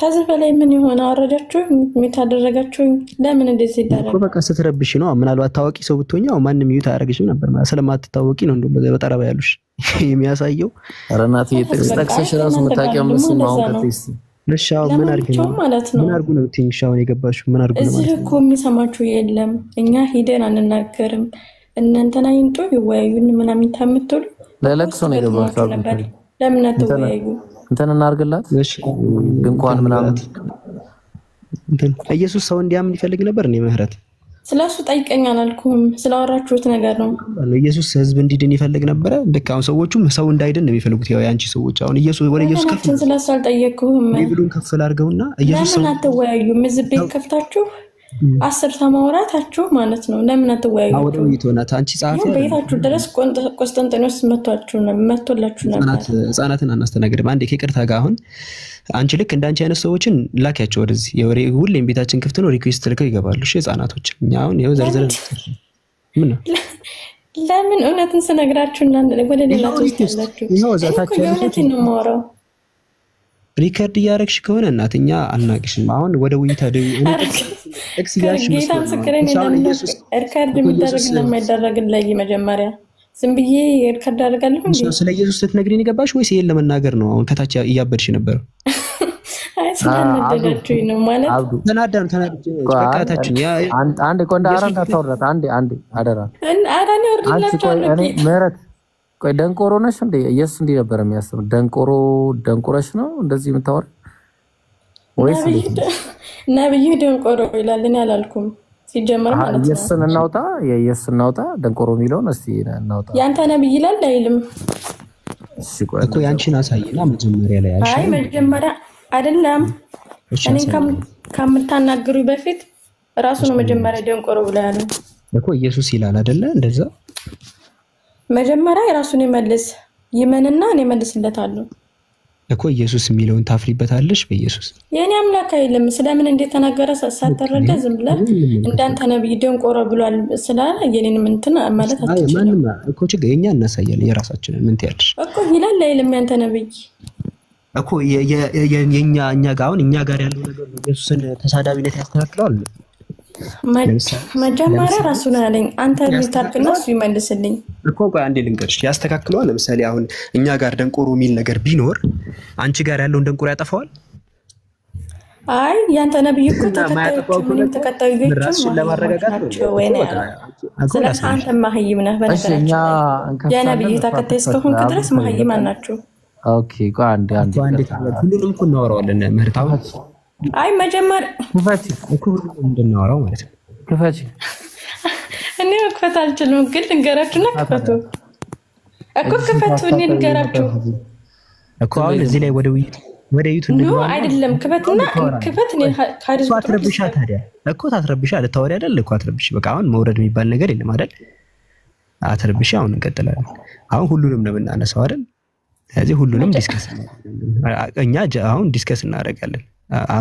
ታዘፈ ላይ ምን ይሆን አወረዳችሁ? የታደረጋችሁኝ ለምን እንደዚህ ይደረጋል? በቃ ስትረብሽ ነው። ምናልባት ታዋቂ ሰው ብትሆኚ ማንም ይዩት አያረግሽም ነበር ማለት ስለማትታወቂ ነው። እንደውም በጠረባ ያሉሽ የሚያሳየው ረናት የጠቅሰሽ ራሱ መታቂያ መስል ነው። ከቴስቲ ለሻው ምን አርግ ነው ምን አርጉ ነው ትንሻውን የገባሽው? ምን አርጉ ነው እዚህ እኮ የሚሰማችሁ የለም። እኛ ሂደን አንናገርም። እናንተና ይንጡ ይወያዩን ምናምን ታምጥሉ ለለቅሶ ነው የገባሽው ነበር። ለምን አትወያዩ? እንትን እናርግላት ድንኳን ምናምን። ኢየሱስ ሰው እንዲያምን ይፈልግ ነበር። እኔ ምህረት ስለሱ ጠይቀኝ አላልኩም። ስላወራችሁት ነገር ነው። ኢየሱስ ህዝብ እንዲድን ይፈልግ ነበር። ልክ አሁን ሰዎቹም ሰው እንዳይድን ነው የሚፈልጉት። ያው ያንቺ ሰዎች አሁን ኢየሱስ ወደ ኢየሱስ ከፍ ስለሱ አልጠየቅኩም። ቢብሉን ከፍል አድርገውና ኢየሱስ ሰው ለምን አትወያዩም? እዚህ ቤት ከፍታችሁ 10 ተማውራታችሁ ማለት ነው። ለምን አትወያዩ? አውደው ይቶናት አንቺ ጻፊ ቤታችሁ ድረስ ቆስጠንጢኖስ መጥቷችሁ ነበር። ህፃናትን አናስተናግድም። አንዴ ከይቅርታ ጋር አሁን አንቺ ልክ እንዳንቺ አይነት ሰዎችን ላኪያቸው ወደዚህ። ሁሌም ቤታችን ክፍት ነው። ሪኩዌስት ልከው ይገባሉ። እሺ ህፃናቶች እኛ አሁን ይኸው ዘርዘረን ምን ነው ለምን እውነትን ስነግራችሁ እና ወደ ሌላ ትወስዳላችሁ? ይኸው ዛታችሁ ነው የማወራው። ሪከርድ እያደረግሽ ከሆነ እናትኛ አልናቅሽም። አሁን ወደ ውይይት ኤክስ ያልሽ ጌታ ምስክሬን ሪከርድ የሚደረግና የማይደረግ ላይ መጀመሪያ ዝም ብዬ ሪከርድ አደርጋለሁ እንዴ? ስለ ኢየሱስ ልትነግሪኝ ገባሽ ወይስ ይሄን ለመናገር ነው? አሁን ከታች እያበድሽ ነበር። አይ ስለነደዳችሁኝ ነው ማለት ተናደድኩ። በቃታችን ያ አንድ ቆንዳ አራንታ ተወራት አንድ አደራ አራኔ ወርድላችኋለሁ። እኔ ምህረት ቆይ ደንቆሮ ነሽ እንዴ? ኢየሱስ እንዲህ ነበር የሚያስብ ደንቆሮሽ ነው እንደዚህ የምታወራ ወይስ ነብዩ ደንቆሮ ይላል? እኔ አላልኩም ሲጀመር ማለት ነው። ኢየሱስን እናውጣ ደንቆሮ የሚለውን እስቲ እናውጣ። ያንተ ነብይ ይላል አይልም እኮ ያንቺን አሳይና መጀመሪያ ላይ አይ መጀመሪያ አይደለም እኔ ከምታናግሩ በፊት ራሱ ነው መጀመሪያ ደንቆሮ ብለ ያለው እኮ ኢየሱስ ይላል አይደለ? እንደዛ መጀመሪያ የራሱን ይመልስ ይመንና እኔ መልስለታለሁ እኮ ኢየሱስ የሚለውን ታፍሪበታለሽ። በኢየሱስ የኔ አምላክ አይልም። ስለምን እንደተናገረ ሳትረዳ ዝም ብለህ እንዳንተ ነብይ ደንቆሮ ብሏል ስላለ የኔንም እንትን ማለት አትችልም። ማንንም እኮ ችግር የኛ እናሳያለን የራሳችንን ምን ትያለሽ እኮ ይላል አይልም ያንተ ነብይ እኮ እኛ ጋር ያለው ነገር ኢየሱስን ተሳዳቢነት ያስተካክለዋል። መጀመሪያ ራሱ ነው ያለኝ አንተ ቢታርክና እሱ ይመልስልኝ እኮ ቆይ አንዴ ልንገርሽ ያስተካክለዋል። ለምሳሌ አሁን እኛ ጋር ደንቆሮ የሚል ነገር ቢኖር አንቺ ጋር ያለውን ደንቆሮ ያጠፋዋል። አይ ያንተ ነብይ እኮ ተከታዮቹ ራስሽን ለማረጋጋት ነው ወይ ነው ስለዚህ አንተ ማህይም ነህ። በነገራችን የነብይ ተከታይ እስከሆንክ ድረስ ማህይም አናችሁ። ኦኬ ቆይ አንዴ ሁሉንም እኮ እናወራዋለን ምህርታው አይ መጀመሪያ ክፈቺ እኮ እንደናወራው ማለት ነው። ክፈቺ እኔ መክፈት አልችልም ግን ልንገራችሁና ክፈቱ እኮ ክፈቱ እኔ ልንገራችሁ እኮ አሁን እዚህ ላይ ወደ ውይይቱ ነው አይደለም ክፈትና ክፈት እኔ ካሪስ አትረብሻ ታዲያ እኮ ታትረብሻ ለታወሪ አይደል እኮ አትረብሽ። በቃ አሁን መውረድ የሚባል ነገር የለም አይደል? አትረብሽ። አሁን እንቀጥላለን። አሁን ሁሉንም ነው የምናነሳው አይደል? ስለዚህ ሁሉንም ዲስከስ እኛ አሁን ዲስከስ እናደርጋለን።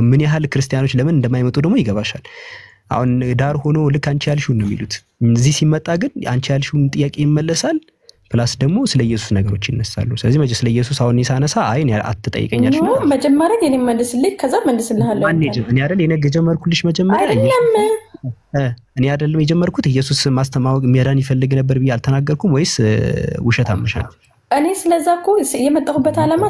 ምን ያህል ክርስቲያኖች ለምን እንደማይመጡ ደግሞ ይገባሻል። አሁን ዳር ሆኖ ልክ አንቺ ያልሽውን ነው የሚሉት። እዚህ ሲመጣ ግን አንቺ ያልሽውን ጥያቄ ይመለሳል ፕላስ ደግሞ ስለ ኢየሱስ ነገሮች ይነሳሉ። ስለዚህ መጀመሪያ ስለ ኢየሱስ አሁን ይሳነሳ አይን አትጠይቀኛልሽ ነው መጀመሪያ የኔ መልስልኝ ከዛ መልስልሃለሁ። እኔ አይደል የነገ ጀመርኩልሽ መጀመሪያ እኔ አይደለም የጀመርኩት ኢየሱስ ማስተማወቅ የሚያዳን ይፈልግ ነበር ብዬ አልተናገርኩም ወይስ ውሸት አምሻል? እኔ ስለዛኮ የመጣሁበት ዓላማ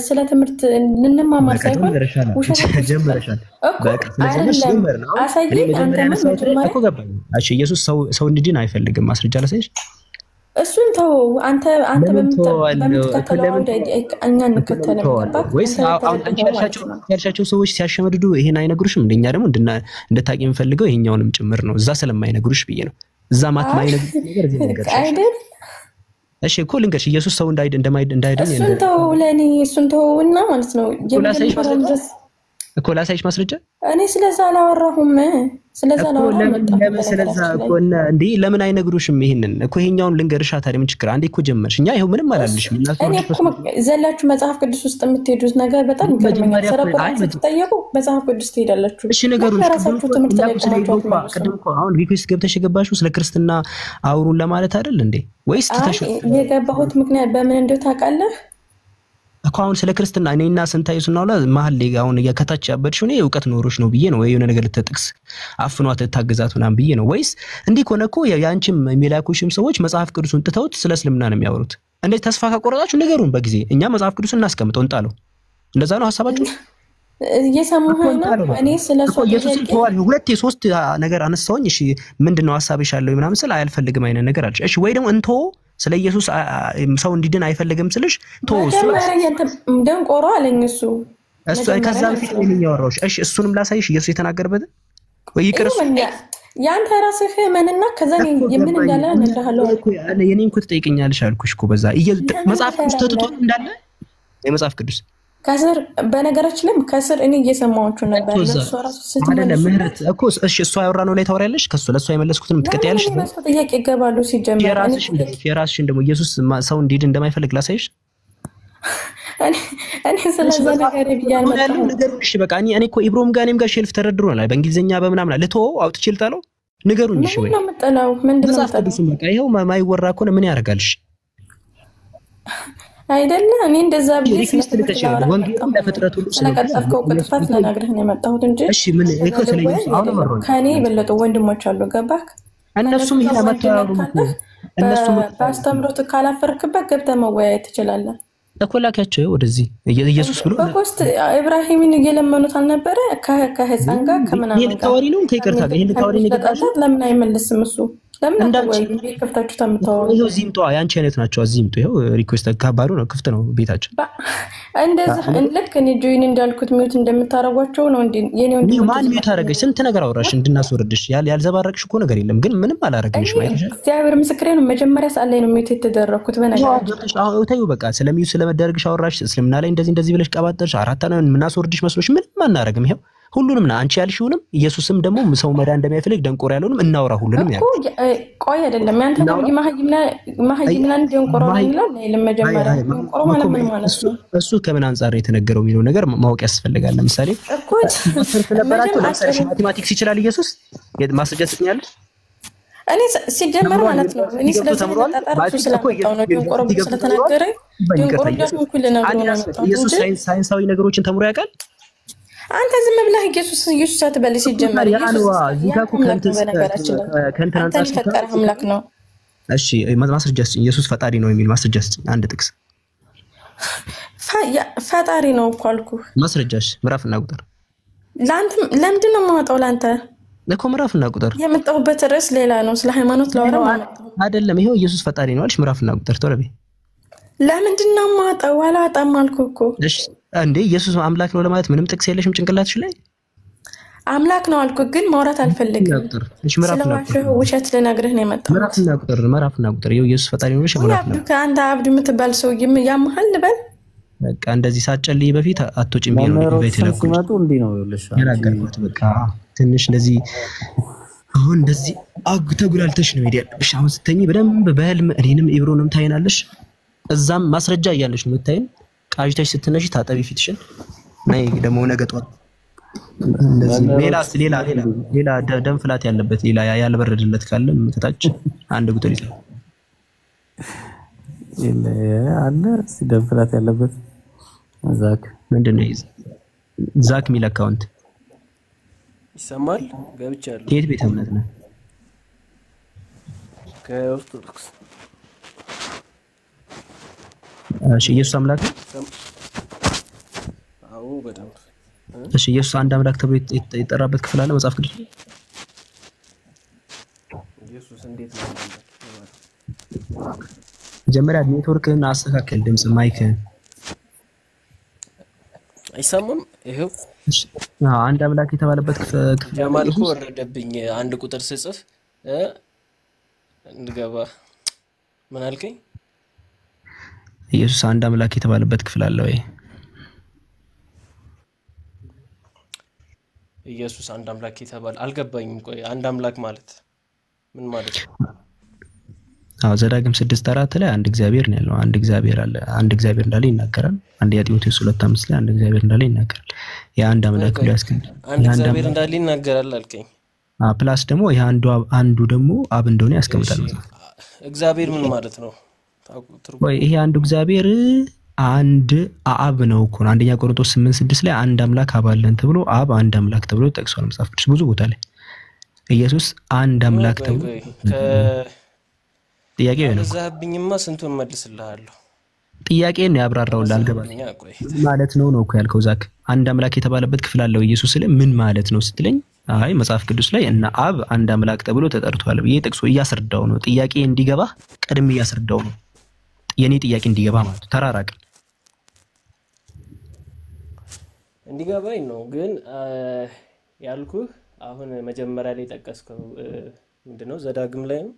ስለ ትምህርት እንማማር ሳይሆን ውሸት ጀመረሻል። በቃ ስለዚህ ጀመር ነው አሳይ አንተ ማለት እኮ ገባኝ። እሺ ኢየሱስ ሰው እንዲድን አይፈልግም። ማስረጃ ላሳይሽ። እሱን ተው አንተ በምትከተለው እኛ እንከተለው ወይስ አሁን አንቺ ያልሻቸው ሰዎች ሲያሸመድዱ ይሄን አይነግሩሽም? እንደኛ ደግሞ እንድታቂ የምፈልገው ይሄኛውንም ጭምር ነው። እዛ ስለማይነግሩሽ ብዬ ነው። እዛ ማይነግሩሽ ነገር እዚህ ነገር አይደል? እሺ እኮ ልንገርሽ ኢየሱስ ሰው እንዳይድን እሱን ተው ለኔ እሱን ተውና ማለት ነው እኮ ላሳይሽ ማስረጃ። እኔ ስለዛ አላወራሁም። ስለዛ ለምን አይነግሩሽም? ይሄንን እኮ ይሄኛውን ልንገርሻ ታዲያ ምን ችግር? አንዴ እኮ ጀመርሽ። እኛ ይሄው ምንም አላልሽም። ዘላችሁ መጽሐፍ ቅዱስ ውስጥ የምትሄዱት ነገር በጣም ይገርመኛል። ሰረቁ ስትጠየቁ መጽሐፍ ቅዱስ ትሄዳላችሁ። እሺ ነገሩን ቅድም እኮ አሁን ሪኩዌስት ገብተሽ የገባሽው ስለ ክርስትና አውሩን ለማለት አይደል እንዴ? ወይስ ተተሽ የገባሁት ምክንያት በምን እንደው ታውቃለህ? እኮ አሁን ስለ ክርስትና እኔና ስንታዩ ስናውላ መሀል ላይ አሁን ከታች ያበድሽው ነው እውቀት ኖሮሽ ነው ብዬ ነው ወይ የሆነ ነገር ልትጥቅስ አፍኗት ታገዛት ምናምን ብዬ ነው ወይስ እንዲህ ከሆነ እኮ ያንቺም የሚላኩሽም ሰዎች መጽሐፍ ቅዱስን ጥተውት ስለ እስልምና ነው የሚያወሩት። እንዴት ተስፋ ካቆረጣችሁ ንገሩን በጊዜ እኛ መጽሐፍ ቅዱስን እናስቀምጠው እንጣለው። እንደዛ ነው ሐሳባችሁ? እየሰማኸኝ ነው? እኔ ስለሱ ኢየሱስን ተዋል ሁለት የሶስት ነገር አነሳውኝ። እሺ ምንድነው ሐሳብሽ ያለው ምናምን ስለ አልፈልግም አይነ ነገር አለሽ። እሺ ወይ ደግሞ እንቶ ስለ ኢየሱስ ሰው እንዲድን አይፈልግም ስለሽ ተውሱ ደንቆሮ አለኝ እሱ ከዛ በፊት ምን ያወራውሽ? እሺ እሱንም ላሳይሽ ኢየሱስ የተናገረበት ወይ ይቅርስ ያንተ ራስህ መንና ከዛ የምን እንዳለ ነግረሃለሁ አልኩ። የኔን እኮ ትጠይቀኛለሽ አልኩሽ እኮ በዛ መጽሐፍ ቅዱስ ተጥቶ እንዳለ የመጽሐፍ ቅዱስ ከስር በነገራችን ላይ ከስር እኔ እየሰማችሁ ነበር። ለሱ ራሱ ስትመለስ ምህረት እኮ እሺ እሷ ያወራነው ላይ ታወሪያለሽ። ከሱ ለሷ የመለስኩትን ትቀጥያለሽ። ጥያቄ ይገባሉ ሲጀመር የራስሽን ደግሞ ኢየሱስ ሰው እንዲድ እንደማይፈልግ ላሳይሽ። እኔ ስለዛ ነገር ይያል ነገር እሺ በቃ እኔ እኮ ኢብሮም ጋር እኔም ጋር ሼልፍ ተረድሮናል። በእንግሊዘኛ በምናምን ልቶ አውጥቼ ልጣለው ንገሩኝ። እሺ ወይ ምንድነው በቃ ይሄው ማይወራ ከሆነ ምን ያደርጋልሽ? አይደለ እኔ እንደዛ ብዬ ሪኩዌስት ልከሻለ ወንጌልን ለፍጥረት ሁሉ ስለቀጠፍከው ቅጥፈት ለነግርህ ነው የመጣሁት እንጂ እሺ ምን እኮ ስለዚህ አሁን መረጃ ከኔ የበለጡ ወንድሞች አሉ ገባክ እነሱም ይሄ መታወሩ እነሱም በአስተምሮት ካላፈርክበት ገብተህ መወያየት ትችላለህ እኮ ላካቸው ወደዚህ ኢየሱስ ብሎ በፖስት ኢብራሂምን እየለመኑት አልነበረ ከህፃን ጋር ከምናምን ይሄ ታወሪ ነው ከይቅርታ ጋር ይሄን ታወሪ ነው ገባሽ ለምን አይመልስም እሱ ለምን ወይ ከፍታችሁ ተምታው ይሄው ዚምጧ ያንቺ አይነት ናቸው አዚምጡ ይሄው ሪኩዌስት ከባዱ ነው ክፍት ነው ቤታችን እንደዛ ልክ እኔ ጆይን እንዳልኩት ሚውት እንደምታረጓቸው ነው እንዴ የኔ ወንድ ማን ሚውት አረጋሽ ስንት ነገር አወራሽ እንድናስወርድሽ ያልዘባረቅሽ እኮ ነገር የለም ግን ምንም አላረጋሽ ማለት ነው እግዚአብሔር ምስክሬ ነው መጀመሪያ ሰዓት ላይ ነው ሚውት የተደረኩት በነገራችን አዎ ታዩ በቃ ስለሚውት ስለመደረግሽ አወራሽ እስልምና ላይ እንደዚህ ብለሽ ቀባጠርሽ አራታና ምናስወርድሽ መስሎሽ ምንም አናረግም ይሄው ሁሉንም ነው አንቺ ያልሽውንም ኢየሱስም ደግሞ ሰው መዳ እንደሚያፈልግ ደንቆር ያለውንም እናውራ ሁሉንም ያለው ቆይ አይደለም ያንተ ነው ማህይምና ደንቆር ይላል ለመጀመሪያ ደንቆር ማለት ምን ማለት ነው እሱ ከምን አንፃር የተነገረው የሚለው ነገር ማወቅ ያስፈልጋል ለምሳሌ ስለነበራችሁ ለምሳሌ ማቴማቲክስ ይችላል ኢየሱስ ማስረጃ ትኛለሽ እኔ ሲጀመር ማለት ነው እኔ ስለዚህ ተጣጣራችሁ ስለመጣው ነው ደንቆር ስለተናገረ ደንቆር ደግሞ ኩል ነው ኢየሱስ ሳይንሳዊ ነገሮችን ተምሮ ያውቃል አንተ ዝም ብለህ ኢየሱስ አትበል ሲጀመር ከእንትን አንፃር ፈጠረ አምላክ ነው እሺ ማስረጃስ ኢየሱስ ፈጣሪ ነው የሚል ማስረጃስ አንድ ጥቅስ ፈጣሪ ነው እኮ አልኩህ ማስረጃሽ ምዕራፍና ቁጥር ላንተ ለምንድን ነው የማወጣው ላንተ ለኮ ምዕራፍና ቁጥር የመጣሁበት ርዕስ ሌላ ነው ስለ ሃይማኖት ላወራ አይደለም ይሄው ኢየሱስ ፈጣሪ ነው አልሽ ምዕራፍና ቁጥር ተረቢ ለምንድን ነው የማወጣው አላወጣም አልኩህ እኮ እሺ እንዴ ኢየሱስ አምላክ ነው ለማለት ምንም ጥቅስ የለሽም ጭንቅላትሽ ላይ አምላክ ነው አልኩህ ግን ማውራት አልፈልግም እሺ ምዕራፍና ቁጥር ውሸት ልነግርህ ነው የመጣሁት ምዕራፍና ቁጥር ይሄው ኢየሱስ ፈጣሪ ነው ልሽ ምዕራፍና ከአንተ አብዱ የምትባል ሰው ያመሃል ልበል በቃ እንደዚህ ሳጨልይ በፊት አትወጪም ቢሆን ቤተለኩ ሲመጡ እንዴ ነው ይልሽ ያላገርኩት በቃ ትንሽ እንደዚህ አሁን እንደዚህ ተጉላልተሽ ነው ሄዲያል እሺ አሁን ስተኝ በደንብ በህልም እኔንም ኢብሮንም ታይናለሽ እዛም ማስረጃ እያለሽ ነው የምታይን ቃጅተሽ ስትነሺ ታጠቢ ፊትሽን ነይ ደግሞ ነገ ጧት እንደዚህ ሌላ ደም ፍላት ያለበት ሌላ ያልበረደለት ካለ ምትታች አንድ ቁጥር ይዘው አለ ደም ፍላት ያለበት ዛክ ምንድነው ዛክ ሚል አካውንት ይሰማል ገብቻለሁ የት ቤተ እምነት ነው ከኦርቶዶክስ እሺ ኢየሱስ አምላክ አዎ በደንብ እሺ ኢየሱስ አንድ አምላክ ተብሎ የተጠራበት ክፍል አለ መጽሐፍ ቅዱስ ኢየሱስ እንዴት ነው መጀመሪያ ኔትወርክህን አስተካክል ድምጽ ማይክ አይሰማም ይሄው አንድ አምላክ የተባለበት ክፍል ጀማል እኮ ወረደብኝ አንድ ቁጥር ስጽፍ እንድገባ ምን አልከኝ ኢየሱስ አንድ አምላክ የተባለበት ክፍል አለ ወይ ኢየሱስ አንድ አምላክ የተባለ አልገባኝም ቆይ አንድ አምላክ ማለት ምን ማለት ነው ዘዳግም 6:4 ላይ አንድ እግዚአብሔር ነው ያለው አንድ እግዚአብሔር አለ አንድ እግዚአብሔር እንዳለ ይናገራል አንድ ጢሞቴዎስ 2:5 ላይ አንድ እግዚአብሔር እንዳለ ይናገራል የአንድ አምላክ ብሎ ያስቀምጣል አንድ እግዚአብሔር እንዳለ ይናገራል አልከኝ ፕላስ ደግሞ አንዱ ደግሞ አብ እንደሆነ ያስቀምጣል እግዚአብሔር ምን ማለት ነው ወይ ይሄ አንዱ እግዚአብሔር አንድ አብ ነው እኮ አንደኛ ቆሮንቶስ 8:6 ላይ አንድ አምላክ አብ አለን ተብሎ አብ አንድ አምላክ ተብሎ ተጠቅሷል መጽሐፍ ቅዱስ ብዙ ቦታ ላይ ኢየሱስ አንድ አምላክ ተብሎ ጥያቄው ነው ዘብኝማ ስንቱን መልስልሃለሁ ጥያቄን ነው ያብራራውልህ አልገባኝ ማለት ነው እኮ ያልከው ዛክ አንድ አምላክ የተባለበት ክፍል አለው ኢየሱስ ላይ ምን ማለት ነው ስትለኝ አይ መጽሐፍ ቅዱስ ላይ እና አብ አንድ አምላክ ተብሎ ተጠርቷል ብዬ ጥቅሱ እያስረዳው ነው ጥያቄ እንዲገባ ቀድሜ እያስረዳው ነው የኔ ጥያቄ እንዲገባ ማለት ተራራቀ እንዲገባኝ ነው ግን ያልኩህ አሁን መጀመሪያ ላይ ጠቀስከው ምንድነው ዘዳግም ላይ ነው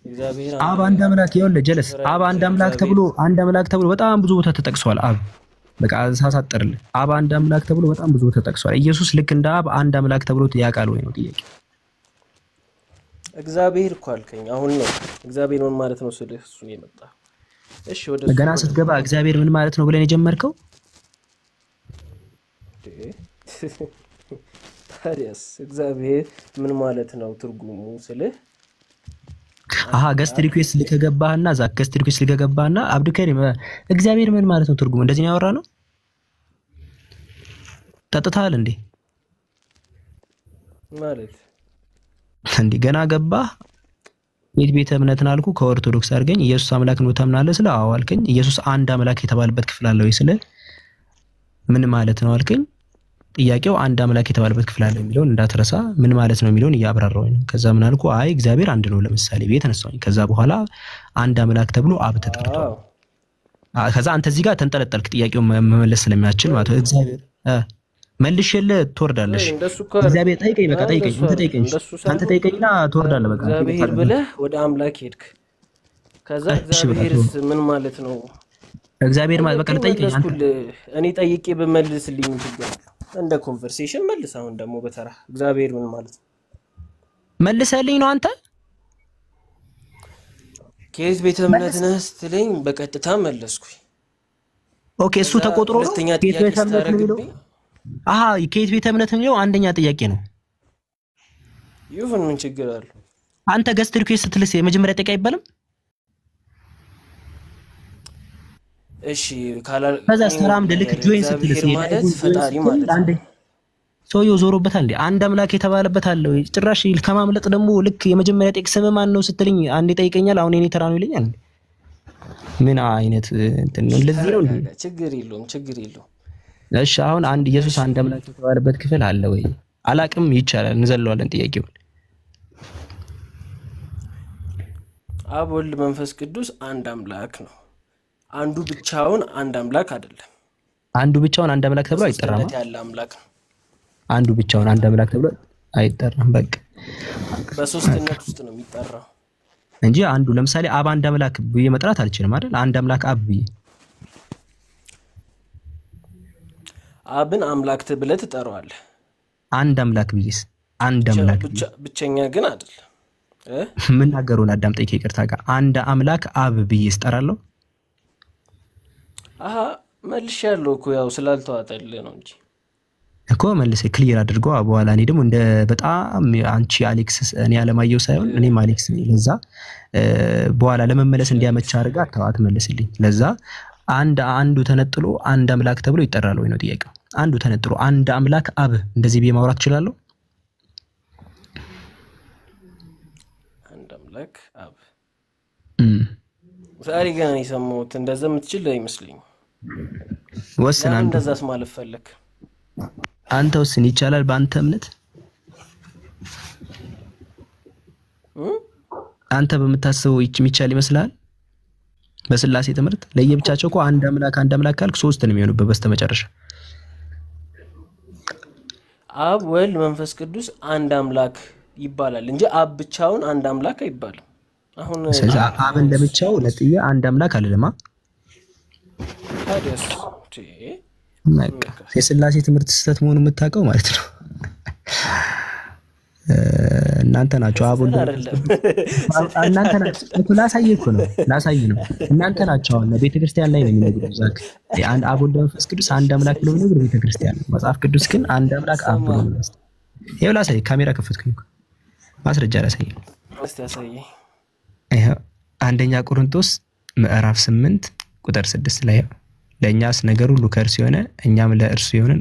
እግዚአብሔር አብ አንድ አምላክ ይወለ ጀለስ አብ አንድ አምላክ ተብሎ በጣም ብዙ ቦታ ተጠቅሷል አብ በቃ ሳሳጥርል አብ አንድ አምላክ ተብሎ በጣም ብዙ ቦታ ተጠቅሷል ኢየሱስ ልክ እንደ አብ አንድ አምላክ ተብሎ ያቃል ወይ ነው ጥያቄ እግዚአብሔር እኮ አልከኝ አሁን ነው እግዚአብሔር ምን ማለት ነው ስለዚህ እሱ ነው የመጣ እሺ ወደ ገና ስትገባ እግዚአብሔር ምን ማለት ነው ብለን የጀመርከው ታዲያስ እግዚአብሔር ምን ማለት ነው ትርጉሙ ስለህ አሃ ገስት ሪኩዌስት ልከገባህና ዛ ገስት ሪኩዌስት ልከገባህና አብዱከሪም እግዚአብሔር ምን ማለት ነው ትርጉሙ እንደዚህ ነው ያወራ ነው ተጠታል እንዴ ማለት እንዴ ገና ገባህ የት ቤተ እምነትን አልኩ ከኦርቶዶክስ አድርገኝ ኢየሱስ አምላክ ነው ታምናለህ ስለ አዎ አልከኝ ኢየሱስ አንድ አምላክ የተባለበት ክፍል አለ ወይ ስለ ምን ማለት ነው አልከኝ ጥያቄው አንድ አምላክ የተባለበት ክፍል አለ የሚለውን እንዳትረሳ ምን ማለት ነው የሚለውን ያብራራው ነው ከዛ ምን አልኩ አይ እግዚአብሔር አንድ ነው ለምሳሌ ቤት ተነሳውኝ ከዛ በኋላ አንድ አምላክ ተብሎ አብ ተጠርቷል ከዛ አንተ እዚህ ጋር ተንጠለጠልክ ጥያቄው መመለስ ስለሚያስችል ማለት ነው እግዚአብሔር መልሽልህ ትወርዳለሽ እግዚአብሔር ጠይቀኝ በቃ ጠይቀኝ አንተ ጠይቀኝና ትወርዳለህ በቃ እግዚአብሔር ብለህ ወደ አምላክ ሄድክ ከዛ እግዚአብሔርስ ምን ማለት ነው እግዚአብሔር ማለት በቃ ጠይቀኝ አንተ እኔ ጠይቄ በመልስልኝ ችግር እንደ ኮንቨርሴሽን መልስ አሁን ደግሞ በተራ እግዚአብሔር ምን ማለት ነው መልሰልኝ ነው አንተ ከየት ቤተ እምነት ነህ ስትለኝ በቀጥታ መለስኩኝ ኦኬ እሱ ተቆጥሮ ነው ከየት ቤተ እምነት ነው አሃ ከየት ቤተ እምነት ነው አንደኛ ጥያቄ ነው ይሁን ምን ችግር አለ አንተ ገስት ሪኩዌስት ስትልስ የመጀመሪያ ጥያቄ አይባልም እሺ ካላ ከዛ ሰላም ደልክ ጆይን ስትልስ ማለት ፈጣሪ ማለት አንዴ ሶዮ ዞሮበታል እንዴ አንድ አምላክ የተባለበት አለ ወይ ጭራሽ ከማምለጥ ደግሞ ልክ የመጀመሪያ ጥያቄ ስም ማን ነው ስትልኝ አንዴ ጠይቀኛል አሁን እኔ ተራ ነው ይለኛል ምን አይነት እንትን ነው ለዚህ ነው እንዴ ችግር የለውም እሺ አሁን አንድ ኢየሱስ አንድ አምላክ የተባለበት ክፍል አለ ወይ አላቅም ይቻላል እንዘለዋለን ጥያቄውን አብ ወልድ መንፈስ ቅዱስ አንድ አምላክ ነው አንዱ ብቻውን አንድ አምላክ አይደለም አንዱ ብቻውን አንድ አምላክ ተብሎ አይጠራም ያለ አምላክ ነው አንዱ ብቻውን አንድ አምላክ ተብሎ አይጠራም በቃ በሶስትነት ውስጥ ነው የሚጠራው እንጂ አንዱ ለምሳሌ አብ አንድ አምላክ ብዬ መጥራት አልችልም አይደል አንድ አምላክ አብ ብዬ አብን አምላክ ብለህ ትጠራዋለህ አንድ አምላክ ብዬስ አንድ አምላክ ብቸኛ ግን አይደለም ምን ነገሩን አዳምጠኝ ይቅርታ ጋር አንድ አምላክ አብ ብዬስ ጠራለሁ አሃ መልሻለሁ እኮ ያው ስላልተዋጠልህ ነው እንጂ እኮ መልሰ ክሊር አድርጎ በኋላ እኔ ደግሞ እንደ በጣም አንቺ አሌክስ እኔ አለማየሁ ሳይሆን እኔም አሌክስ ነኝ ለዛ በኋላ ለመመለስ እንዲያመች አድርጋ አታዋት መልስልኝ ለዛ አንዱ ተነጥሎ አንድ አምላክ ተብሎ ይጠራል ወይ ነው ጥያቄው አንዱ ተነጥሎ አንድ አምላክ አብ እንደዚህ ቢየ ማውራት ይችላል አንድ አምላክ አብ ዛሬ ገና የሰማሁት እንደዛ የምትችል አይመስልኝም ወስን አንተ እንደዛስ ማለት ፈለክ አንተ ወስን ይቻላል በአንተ እምነት አንተ በመታሰበው ይቻል ይመስላል በስላሴ ትምህርት ለየብቻቸው እኮ አንድ አምላክ ካልክ ሶስት ነው የሚሆነው በስተመጨረሻ አብ ወልድ መንፈስ ቅዱስ አንድ አምላክ ይባላል እንጂ አብ ብቻውን አንድ አምላክ አይባልም አሁን ስለዚህ አብን ለብቻው ለጥያ አንድ አምላክ አይደለማ ታዲያስ ማይካ የስላሴ ትምህርት ስተት መሆኑን የምታውቀው ማለት ነው እናንተ ናችሁ አቡል እናንተ ናችሁ ላሳይ ነው እናንተ ናችሁ አሁን ቤተክርስቲያን ላይ ነው የሚነግሩት ዛክ አንድ አቡል መንፈስ ቅዱስ አንድ አምላክ ነው የሚነግሩት ቤተክርስቲያን መጽሐፍ ቅዱስ ግን አንድ አምላክ አብ ነው ይኸው ላሳይ ካሜራ ከፈትኩኝ ማስረጃ ላሳይ እስቲ ያሳይ ይኸው አንደኛ ቆሮንቶስ ምዕራፍ 8 ቁጥር 6 ላይ ለኛስ ነገር ሁሉ ከእርሱ የሆነ እኛም ለእርሱ የሆነን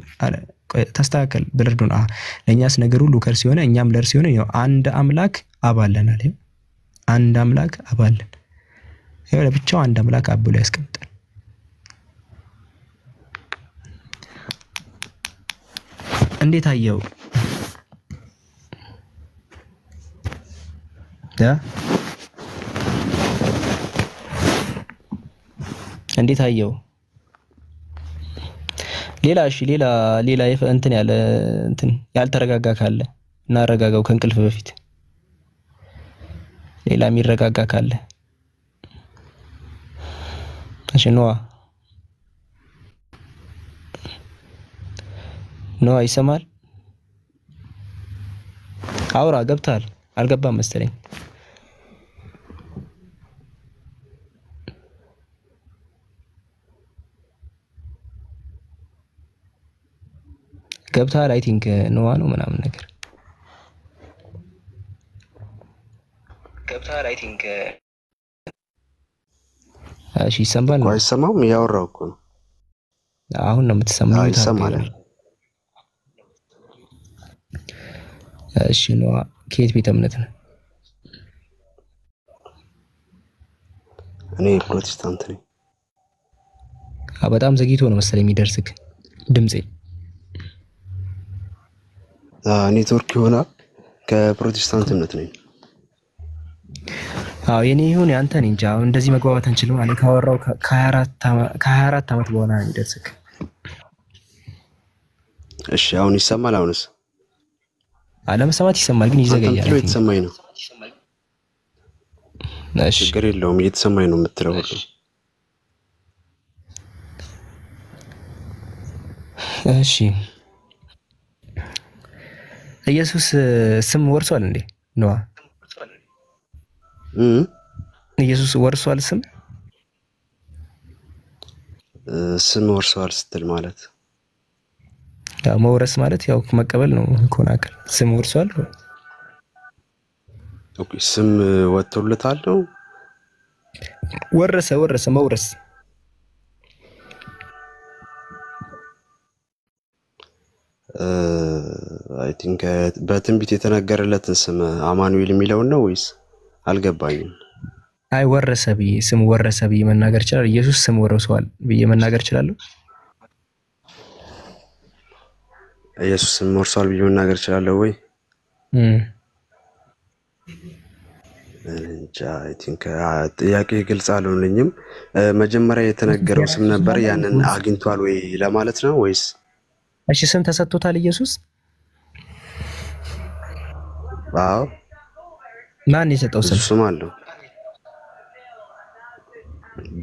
ተስተካከል ብለርዱን ለኛስ ነገር ሁሉ ከእርሱ የሆነ እኛም ለእርሱ የሆነን ነው አንድ አምላክ አብ አለን አለ አንድ አምላክ አብ አለን ይኸው ለብቻው አንድ አምላክ አብ ብሎ ያስቀምጣል እንዴት አየው እንዴት አየው ሌላ እሺ ሌላ እንትን ያለ እንትን ያልተረጋጋ ካለ እናረጋጋው ከእንቅልፍ በፊት ሌላ የሚረጋጋ ካለ እሺ ኖዋ ይሰማል አውራ ገብታል አልገባም መሰለኝ ገብታል አይ ቲንክ ኖዋ ነው ምናምን ነገር ገብታል እሺ ይሰማል ነው? አይሰማም? ያወራው እኮ ነው። አሁን ነው የምትሰማው? ይሰማል። እሺ ነው። ከየት ቤተ እምነት ነው? እኔ ፕሮቴስታንት ነኝ። በጣም ዘግይቶ ነው መሰለኝ የሚደርስክ ድምጼ። ኔትወርክ ይሆናል። ከፕሮቴስታንትነት ነኝ። የኔ ይሁን ያንተ ነኝ እንጂ አሁን እንደዚህ መግባባት አንችልም ማለት ካወራው ከ24 ዓመት በኋላ ነው የሚደርስክ። እሺ አሁን ይሰማል? አሁንስ? ለመስማት ይሰማል ግን ይዘገያል። አንተም እየተሰማኝ ነው። እሺ ችግር የለውም። እየተሰማኝ ነው የምትለው ሁሉ። እሺ ኢየሱስ ስም ወርሷል እንዴ? ነው ኢየሱስ ወርሷል ስም? ስም ወርሷል ስትል ማለት ያው መውረስ ማለት ያው መቀበል ነው ኮናከል። ስም ወርሷል። ኦኬ ስም ወጥቶለታል ነው? ወረሰ መውረስ አይ ቲንክ በትንቢት የተነገረለትን ስም አማኑኤል የሚለውን ነው ወይስ? አልገባኝም። አይ ወረሰ ብዬ ስም ወረሰ ብዬ መናገር ይችላል። ኢየሱስ ስም ወርሷል ብዬ መናገር ይችላል። ኢየሱስ ስም ወርሷል ብዬ መናገር ይችላል ወይ? እንጃ። አይ ቲንክ ጥያቄ ግልጽ አልሆነልኝም። መጀመሪያ የተነገረው ስም ነበር ያንን አግኝቷል ወይ ለማለት ነው ወይስ? እሺ ስም ተሰጥቶታል ኢየሱስ? አዎ። ማን የሰጠው ስም? ስም አለው።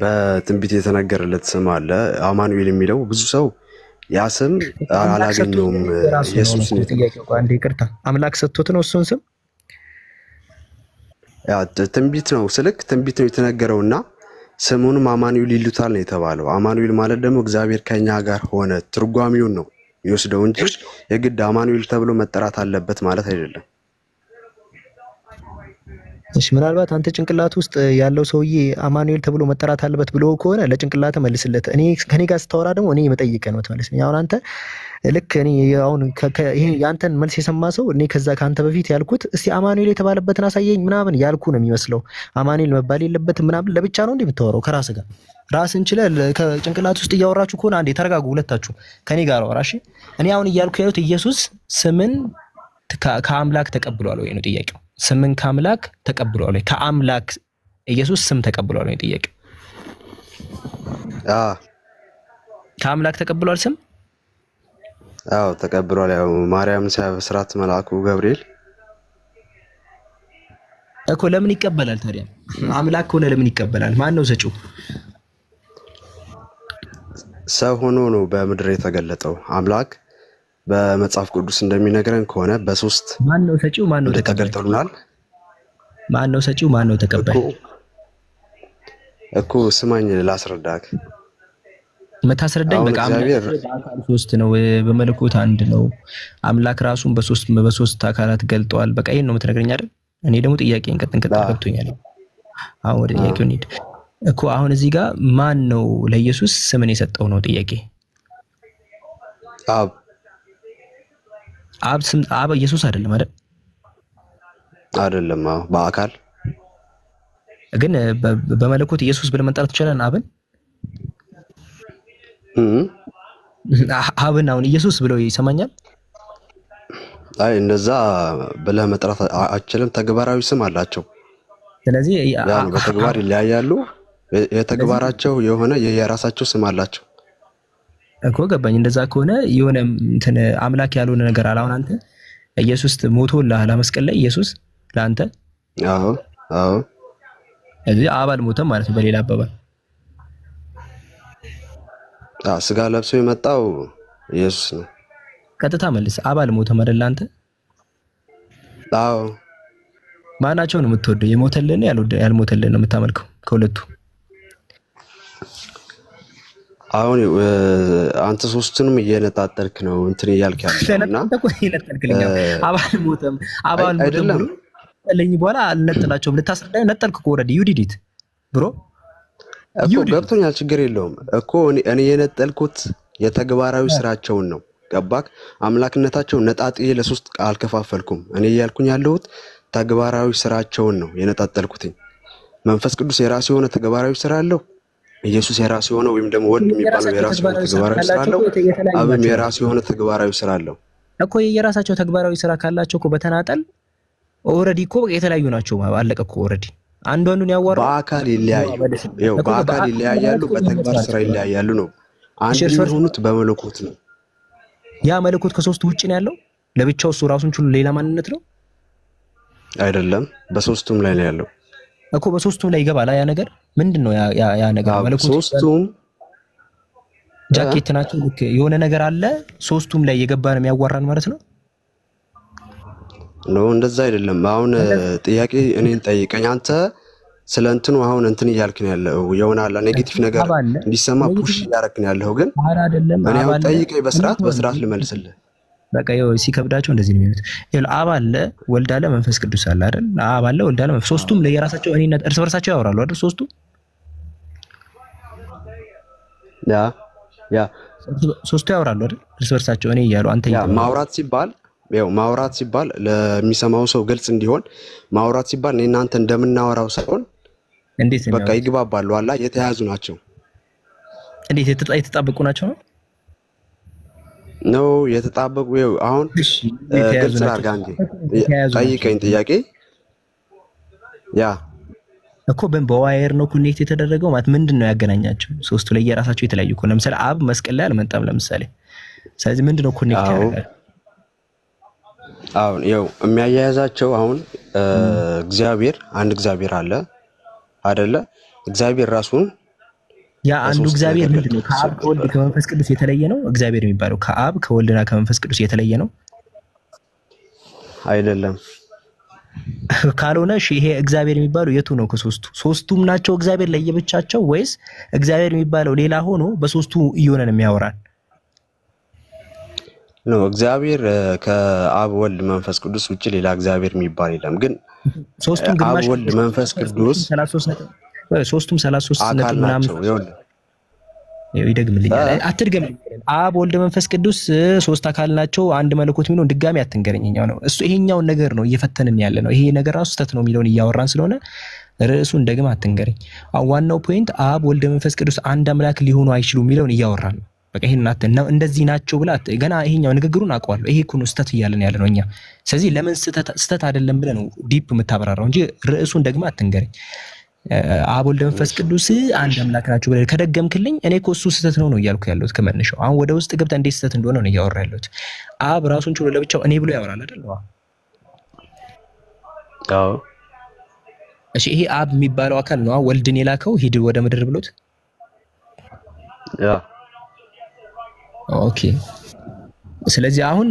በትንቢት የተነገረለት ስም አለ አማኑኤል የሚለው። ብዙ ሰው ያ ስም አላገኘውም። ኢየሱስ ነው ጥያቄው። አንዴ ይቅርታ፣ አምላክ ሰጥቶት ነው እሱን ስም? ያ ትንቢት ነው ስልክ ትንቢት ነው የተነገረውና ስሙንም አማኑኤል ይሉታል ነው የተባለው። አማኑኤል ማለት ደግሞ እግዚአብሔር ከኛ ጋር ሆነ ትርጓሜውን ነው ይወስደው እንጂ የግድ አማኑኤል ተብሎ መጠራት አለበት ማለት አይደለም። እሺ ምናልባት አንተ ጭንቅላት ውስጥ ያለው ሰውዬ አማኑኤል ተብሎ መጠራት አለበት ብሎ ከሆነ ለጭንቅላት መልስለት። እኔ ከኔ ጋር ስታወራ ደግሞ እኔ መጠይቀ ነው ትመልስልኝ። አሁን አንተ ልክ እኔ አሁን ይሄ ያንተን መልስ የሰማ ሰው እኔ ከዛ ካንተ በፊት ያልኩት እስቲ አማኑኤል የተባለበትን አሳየኝ ምናምን ያልኩ ነው የሚመስለው። አማኑኤል መባል የለበትም ምናምን ለብቻ ነው እንዴ የምታወራው? ከራስ ጋር ራስን ችለህ ከጭንቅላት ውስጥ እያወራችሁ ከሆነ አንዴ ተረጋጉ ሁለታችሁ። ከኔ ጋር አወራ እሺ። እኔ አሁን እያልኩ ያሉት ኢየሱስ ስምን ከአምላክ ተቀብሏል ወይ ነው ጥያቄው። ስምን ከአምላክ ተቀብሏል ወይ? ከአምላክ ኢየሱስ ስም ተቀብሏል ወይ ጥያቄው? ከአምላክ ተቀብሏል ስም? አዎ ተቀብሏል። ያው ማርያም ሲያበስራት መልአኩ ገብርኤል እኮ ለምን ይቀበላል ታዲያ? አምላክ ሆነ ለምን ይቀበላል? ማን ነው ሰጪው? ሰው ሆኖ ነው በምድር የተገለጠው አምላክ። በመጽሐፍ ቅዱስ እንደሚነግረን ከሆነ በሶስት ማን ነው ሰጪው? ማን ነው ተቀበሉናል? ማን ነው ሰጪው? ማን ነው ተቀባይ? እኮ ስማኝ ላስረዳክ። መታስረዳኝ። በቃ አምላክ በአካል ሶስት ነው፣ በመለኮት አንድ ነው። አምላክ ራሱን በሶስት አካላት ገልጧል። በቃ ይሄን ነው የምትነግረኝ አይደል? እኔ ደግሞ ጥያቄን ቀጥን ገብቶኛል። አሁን ወደ ጥያቄው እንሂድ እኮ። አሁን እዚህ ጋር ማን ነው ለኢየሱስ ስምን የሰጠው ነው ጥያቄ። አብ ኢየሱስ አይደለም አይደል? አይደለም። በአካል ግን በመለኮት ኢየሱስ ብለን መጥራት ይችላል አብን? አብን አሁን ኢየሱስ ብለው ይሰማኛል? አይ እንደዛ ብለህ መጥራት አችልም። ተግባራዊ ስም አላቸው። ስለዚህ ያን በተግባር ይለያያሉ። የተግባራቸው የሆነ የራሳቸው ስም አላቸው እኮ። ገባኝ። እንደዛ ከሆነ የሆነ እንትን አምላክ ያልሆነ ነገር አለ። አሁን አንተ ኢየሱስ ሞቶልሃል መስቀል ላይ ኢየሱስ ለአንተ። አዎ እዚህ አብ አልሞተም ማለት ነው በሌላ አባባል። ስጋ ለብሶ የመጣው ኢየሱስ ነው። ቀጥታ መልስ። አብ አልሞተም አይደል አንተ? አዎ። ማናቸው ነው የምትወደው? የሞተልን ያልሞተልን ነው የምታመልከው ከሁለቱ? አሁን አንተ ሶስቱንም እየነጣጠልክ ነው እንትን እያልክ ያለውና አብ አልሞተም ብሎ ለኝ በኋላ አልነጥላቸውም ልታስረዳኝ ነጠልክ እኮ ኦሬዲ ዩ ዲድ ኢት ብሮ እኮ ገብቶኛል ችግር የለውም እኮ እኔ የነጠልኩት የተግባራዊ ስራቸውን ነው ገባክ አምላክነታቸው ነጣጥዬ ለሶስት አልከፋፈልኩም እኔ ያልኩኝ ያለሁት ተግባራዊ ስራቸውን ነው የነጣጠልኩት መንፈስ ቅዱስ የራሱ የሆነ ተግባራዊ ስራ አለው ኢየሱስ የራሱ የሆነ ወይም ደግሞ ወልድ የሚባለው የራሱ የሆነ ተግባራዊ ስራ አለው አብም የራሱ የሆነ ተግባራዊ ስራ አለው እኮ የራሳቸው ተግባራዊ ስራ ካላቸው እኮ በተናጠል ኦሬዲ እኮ የተለያዩ ናቸው አለቀ እኮ ኦሬዲ አንዱን ያወራው በአካል ይለያያሉ በተግባር ስራ ይለያያሉ ነው አንድ የሆኑት በመለኮት ነው ያ መለኮት ከሶስቱ ውጪ ነው ያለው ለብቻው እሱ ራሱን ችሎ ሌላ ማንነት ነው አይደለም በሶስቱም ላይ ነው ያለው እኮ በሶስቱም ላይ ይገባል ያ ነገር ምንድነው ያ ነገር መለኮት ሶስቱም ጃኬት ናቸው ልክ የሆነ ነገር አለ ሶስቱም ላይ የገባ ነው የሚያዋራን ማለት ነው ነው እንደዛ አይደለም አሁን ጥያቄ እኔን ጠይቀኝ አንተ ስለ እንትኑ አሁን እንትን እያልክ ነው ያለው የሆነላ ኔጌቲቭ ነገር እንዲሰማ ፑሽ እያደረክ ነው ያለው ግን እኔ አሁን ጠይቀኝ በስርዓት ልመልስልህ በቃ ይኸው ሲከብዳቸው እንደዚህ ነው የሚሉት ይኸው አብ አለ ወልድ አለ መንፈስ ቅዱስ አለ አይደል አብ አለ ወልድ አለ ሶስቱም ለየራሳቸው እኔና እርስ በርሳቸው ያወራሉ አይደል ሶስቱም ያ ሶስቱ ያወራሉ አይደል እርስ በርሳቸው እኔ እያሉ አንተ ማውራት ሲባል ለሚሰማው ሰው ግልጽ እንዲሆን ማውራት ሲባል እኔና አንተ እንደምናወራው ሳይሆን እንዴት ነው በቃ ይግባባሉ አላ የተያዙ ናቸው እንዴት የተጣበቁ ናቸው ነው የተጣበቁ ይኸው አሁን ግልጽ አድርጋንጂ ጠይቀኝ ጥያቄ ያ እኮ በዋየር ነው ኮኔክት የተደረገው ማለት ምንድነው ያገናኛቸው ሶስቱ ላይ የራሳቸው የተለያዩ እኮ ለምሳሌ አብ መስቀል ላይ አልመጣም ለምሳሌ ስለዚህ ምንድነው ኮኔክት ያደርጋል አሁን ይኸው የሚያያያዛቸው አሁን እግዚአብሔር አንድ እግዚአብሔር አለ አይደለ እግዚአብሔር ራሱን ያ አንዱ እግዚአብሔር ምንድነው ከአብ ከወልድ ከመንፈስ ቅዱስ የተለየ ነው እግዚአብሔር የሚባለው ከአብ ከወልድና ከመንፈስ ቅዱስ የተለየ ነው አይደለም ካልሆነ ይሄ እግዚአብሔር የሚባለው የቱ ነው ሶስቱም ናቸው እግዚአብሔር ለየብቻቸው ወይስ እግዚአብሔር የሚባለው ሌላ ሆኖ በሶስቱ እየሆነን የሚያወራን ነው እግዚአብሔር ከአብ ወልድ መንፈስ ቅዱስ ውጪ ሌላ እግዚአብሔር የሚባል የለም ግን ሶስቱም ግማሽ አብ ወልድ መንፈስ ቅዱስ 33 ነጥብ ምናምን ይደግምልኛል አትድገም አብ ወልድ መንፈስ ቅዱስ ሶስት አካል ናቸው አንድ መለኮት የሚለው ድጋሚ አትንገረኝኛው ነው እሱ ይሄኛውን ነገር ነው እየፈተንን ያለ ነው ይሄ ነገር ራሱ ስተት ነው የሚለውን እያወራን ስለሆነ ርዕሱን ደግማ አትንገረኝ ዋናው ፖይንት አብ ወልድ መንፈስ ቅዱስ አንድ አምላክ ሊሆኑ አይችሉም የሚለውን እያወራን ነው በቃ ይሄን አትነው እንደዚህ ናቸው ብላ ገና ይሄኛው ንግግሩን አቋዋለሁ ይሄ ኩኑ ስተት እያለን ያለ ነው እኛ ስለዚህ ለምን ስተት አይደለም ብለ ነው ዲፕ የምታበራራው እንጂ ርዕሱን ደግማ አትንገረኝ አብ ወልድ መንፈስ ቅዱስ አንድ አምላክ ናቸው ብለ ከደገምክልኝ እኔ እኮ እሱ ስተት ነው እያልኩ ያለሁት ከመነሻው አሁን ወደ ውስጥ ገብታ እንዴት ስተት እንደሆነ ነው እያወራ ያለሁት አብ ራሱን ችሎ ለብቻው እኔ ብሎ ያወራል አይደል አዎ እሺ ይሄ አብ የሚባለው አካል ነው ወልድን የላከው ሂድ ወደ ምድር ብሎት ያ ኦኬ ስለዚህ አሁን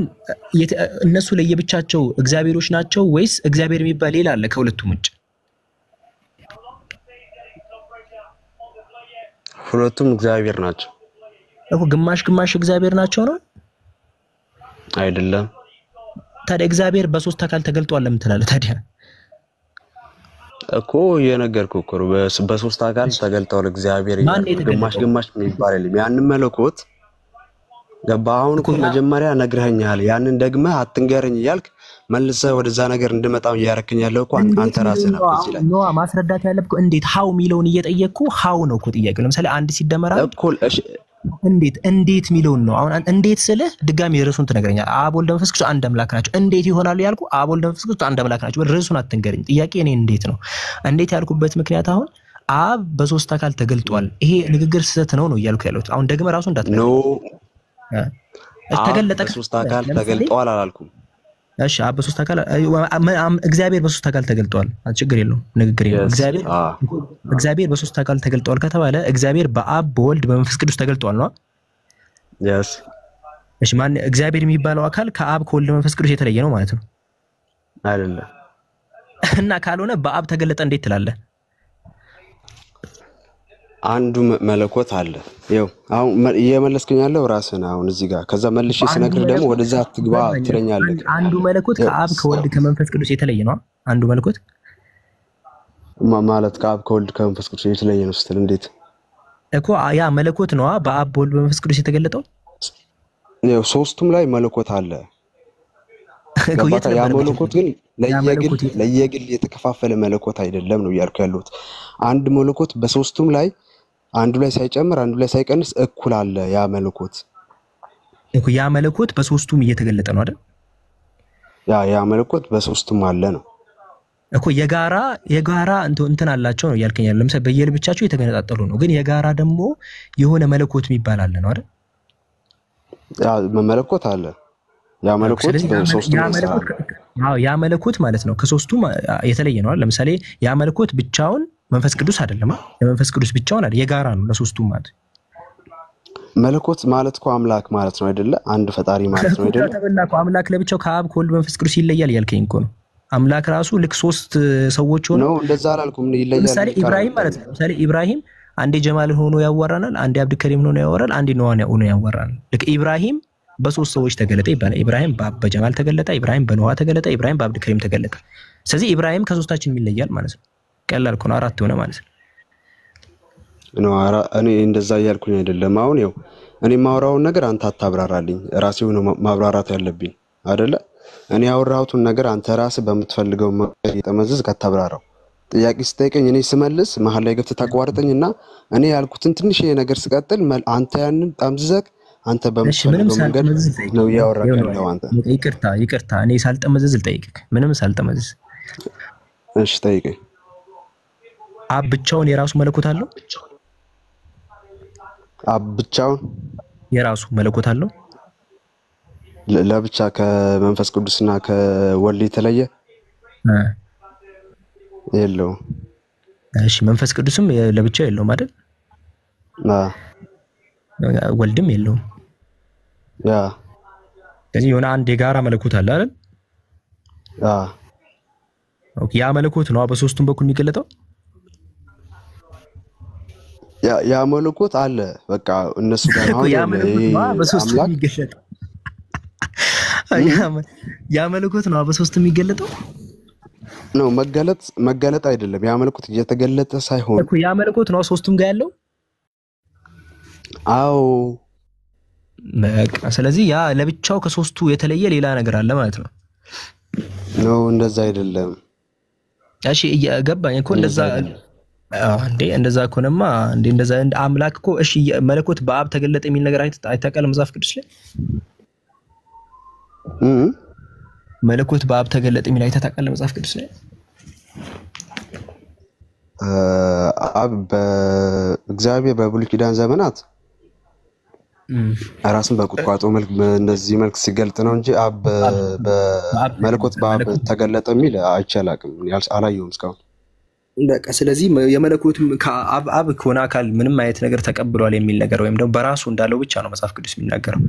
እነሱ ለየብቻቸው እግዚአብሔሮች ናቸው ወይስ እግዚአብሔር የሚባል ሌላ አለ ከሁለቱም ውጭ ሁለቱም እግዚአብሔር ናቸው እኮ ግማሽ እግዚአብሔር ናቸው ነው አይደለም ታዲያ እግዚአብሔር በሶስት አካል ተገልጧል ለምን ትላለህ ታዲያ እኮ የነገርኩህ እኮ በሶስት አካል ተገልጧል እግዚአብሔር ግማሽ የሚባል የለም ያንን መለኮት ገባ አሁን እኮ መጀመሪያ ነግረኸኛል ያንን ደግመህ አትንገረኝ ይያልክ መልሰህ ወደዛ ነገር እንድመጣው ያረከኝ ያለው እኮ አንተ ራስህ ነህ እዚህ ላይ ነው ማስረዳት ያለብህ እንዴት ሃው ሚለውን እየጠየቅኩ ሃው ነው እኮ ጥያቄው ለምሳሌ አንድ ሲደመራ እኮ እንዴት ሚለውን ነው አሁን እንዴት ስልህ ድጋሚ ርዕሱን ትነግረኛለህ አብ ወልድ መንፈስ ቅዱስ አንድ አምላክ ናቸው እንዴት ይሆናሉ ያልኩ አብ ወልድ መንፈስ ቅዱስ አንድ አምላክ ናቸው ርዕሱን አትንገረኝ ጥያቄ እኔ እንዴት ነው እንዴት ያልኩበት ምክንያት አሁን አብ በሶስት አካል ተገልጧል ይሄ ንግግር ስህተት ነው እያልኩ ያለሁት አሁን ደግመህ ራሱ እንዳትነግረኝ ተገለጠ በሶስት አካል ተገልጧል አላልኩም እሺ አብ በሶስት አካል እግዚአብሔር በሶስት አካል ተገልጧል ችግር የለውም ንግግር የለውም እግዚአብሔር በሶስት አካል ተገልጧል ከተባለ እግዚአብሔር በአብ በወልድ በመንፈስ ቅዱስ ተገልጧል ነው yes እሺ ማን እግዚአብሔር የሚባለው አካል ከአብ ከወልድ መንፈስ ቅዱስ የተለየ ነው ማለት ነው አይደለም እና ካልሆነ በአብ ተገለጠ እንዴት ትላለህ አንዱ መለኮት አለ። ይኸው አሁን እየመለስከኝ ያለው ራስህ ነህ አሁን እዚህ ጋር። ከዛ መልሼ ስነግርህ ደግሞ ወደዛ ትግባ ትለኛለህ። አንዱ መለኮት ከአብ ከወልድ ከመንፈስ ቅዱስ የተለየ ነው። አንዱ መለኮት ማለት ከአብ ከወልድ ከመንፈስ ቅዱስ የተለየ ነው ስትል እንዴት እኮ ያ መለኮት ነው በአብ በወልድ በመንፈስ ቅዱስ የተገለጠው። ይኸው ሶስቱም ላይ መለኮት አለ። ያ መለኮት ግን ለየግል የተከፋፈለ መለኮት አይደለም ነው እያልኩ ያለሁት። አንድ መለኮት በሶስቱም ላይ አንዱ ላይ ሳይጨምር አንዱ ላይ ሳይቀንስ እኩል አለ። ያ መለኮት እኮ ያ መለኮት በሶስቱም እየተገለጠ ነው አይደል? ያ መለኮት በሶስቱም አለ ነው እኮ የጋራ እንትን አላቸው ነው እያልከኝ ያለው። ለምሳሌ በየልብቻቸው የተገነጣጠሉ ነው፣ ግን የጋራ ደግሞ የሆነ መለኮት የሚባል አለ ነው አይደል? መለኮት አለ። ያ መለኮት በሶስቱም ያ መለኮት ማለት ነው ከሶስቱም የተለየ ነው አይደል? ለምሳሌ ያ መለኮት ብቻውን መንፈስ ቅዱስ አይደለም። የመንፈስ ቅዱስ ብቻውን አይደል፣ የጋራ ነው ለሶስቱም ማለት። መለኮት ማለት እኮ አምላክ ማለት ነው አይደለ? አንድ ፈጣሪ ማለት ነው አይደለ? ተበላኩ አምላክ ለብቻው ከአብ ከወልድ መንፈስ ቅዱስ ይለያል ያልከኝ እኮ ነው። አምላክ ራሱ ልክ ሶስት ሰዎች ሆነው ነው እንደዛ አላልኩም። ይለያል። ለምሳሌ ኢብራሂም ማለት ነው። ለምሳሌ ኢብራሂም አንዴ ጀማል ሆኖ ያዋራናል፣ አንዴ አብዱከሪም ሆኖ ያዋራል፣ አንዴ ኖዋን ሆኖ ያዋራናል። ልክ ኢብራሂም በሶስት ሰዎች ተገለጠ ይባላል። ኢብራሂም በጀማል ተገለጠ፣ ኢብራሂም በኖዋ ተገለጠ፣ ኢብራሂም በአብዱከሪም ተገለጠ። ስለዚህ ኢብራሂም ከሶስታችን ይለያል ማለት ነው። ቀላል እኮ ነው። አራት ሆነ ማለት ነው። እኔ እንደዛ እያልኩኝ አይደለም። አሁን ይኸው እኔ ማውራውን ነገር አንተ አታብራራልኝ። ራሴው ነው ማብራራት ያለብኝ አይደለ? እኔ ያወራሁትን ነገር አንተ ራስህ በምትፈልገው መንገድ እየጠመዘዝ ካታብራራው። ጥያቄ ስጠይቀኝ እኔ ስመልስ መሀል ላይ ገብተህ ታቋርጠኝና እኔ ያልኩትን ትንሽ ነገር ስቀጥል አንተ ያንን ጠምዝዘህ አንተ በምትፈልገው መንገድ ነው ያወራህ ያለው አንተ። ይቅርታ እኔ ሳልጠመዘዝ ልጠይቅህ። ምንም ሳልጠመዘዝ። እሺ ጠይቀኝ። አብ ብቻውን የራሱ መለኮት አለው? አብ ብቻውን የራሱ መለኮት አለው? ለብቻ ከመንፈስ ቅዱስና ከወልድ የተለየ የለውም። እሺ መንፈስ ቅዱስም ለብቻው የለውም አይደል? ወልድም የለውም። ስለዚህ የሆነ አንድ የጋራ መለኮት አለ አይደል? ኦኬ ያ መለኮት ነው በሶስቱም በኩል የሚገለጠው። ያ መለኮት አለ በቃ እነሱ ጋር ነው ያ መለኮት በሶስቱም የሚገለጠው። ያ መለኮት ነው በሶስቱም የሚገለጠው ነው። መገለጥ አይደለም። ያ መለኮት እየተገለጠ ሳይሆን እኮ ያ መለኮት ነው ሶስቱም ጋር ያለው። አዎ በቃ ስለዚህ ያ ለብቻው ከሶስቱ የተለየ ሌላ ነገር አለ ማለት ነው። ነው እንደዛ አይደለም። እሺ ገባኝ እኮ እንደዛ እንደዛ ከሆነማ እንደዛ አምላክ እኮ እሺ መለኮት በአብ ተገለጠ የሚል ነገር አይታወቅም መጽሐፍ ቅዱስ ላይ። መለኮት በአብ ተገለጠ የሚል አይታወቅም መጽሐፍ ቅዱስ ላይ። አብ በእግዚአብሔር በብሉይ ኪዳን ዘመናት ራስን በቁጥቋጦ መልክ እንደዚህ መልክ ሲገልጥ ነው እንጂ አብ በመለኮት በአብ ተገለጠ የሚል አይቻላቅም አላየሁም እስካሁን። በቃ ስለዚህ የመለኮትም ከአብ ከሆነ አካል ምንም አይነት ነገር ተቀብሏል የሚል ነገር ወይም ደግሞ በራሱ እንዳለው ብቻ ነው መጽሐፍ ቅዱስ የሚናገረው።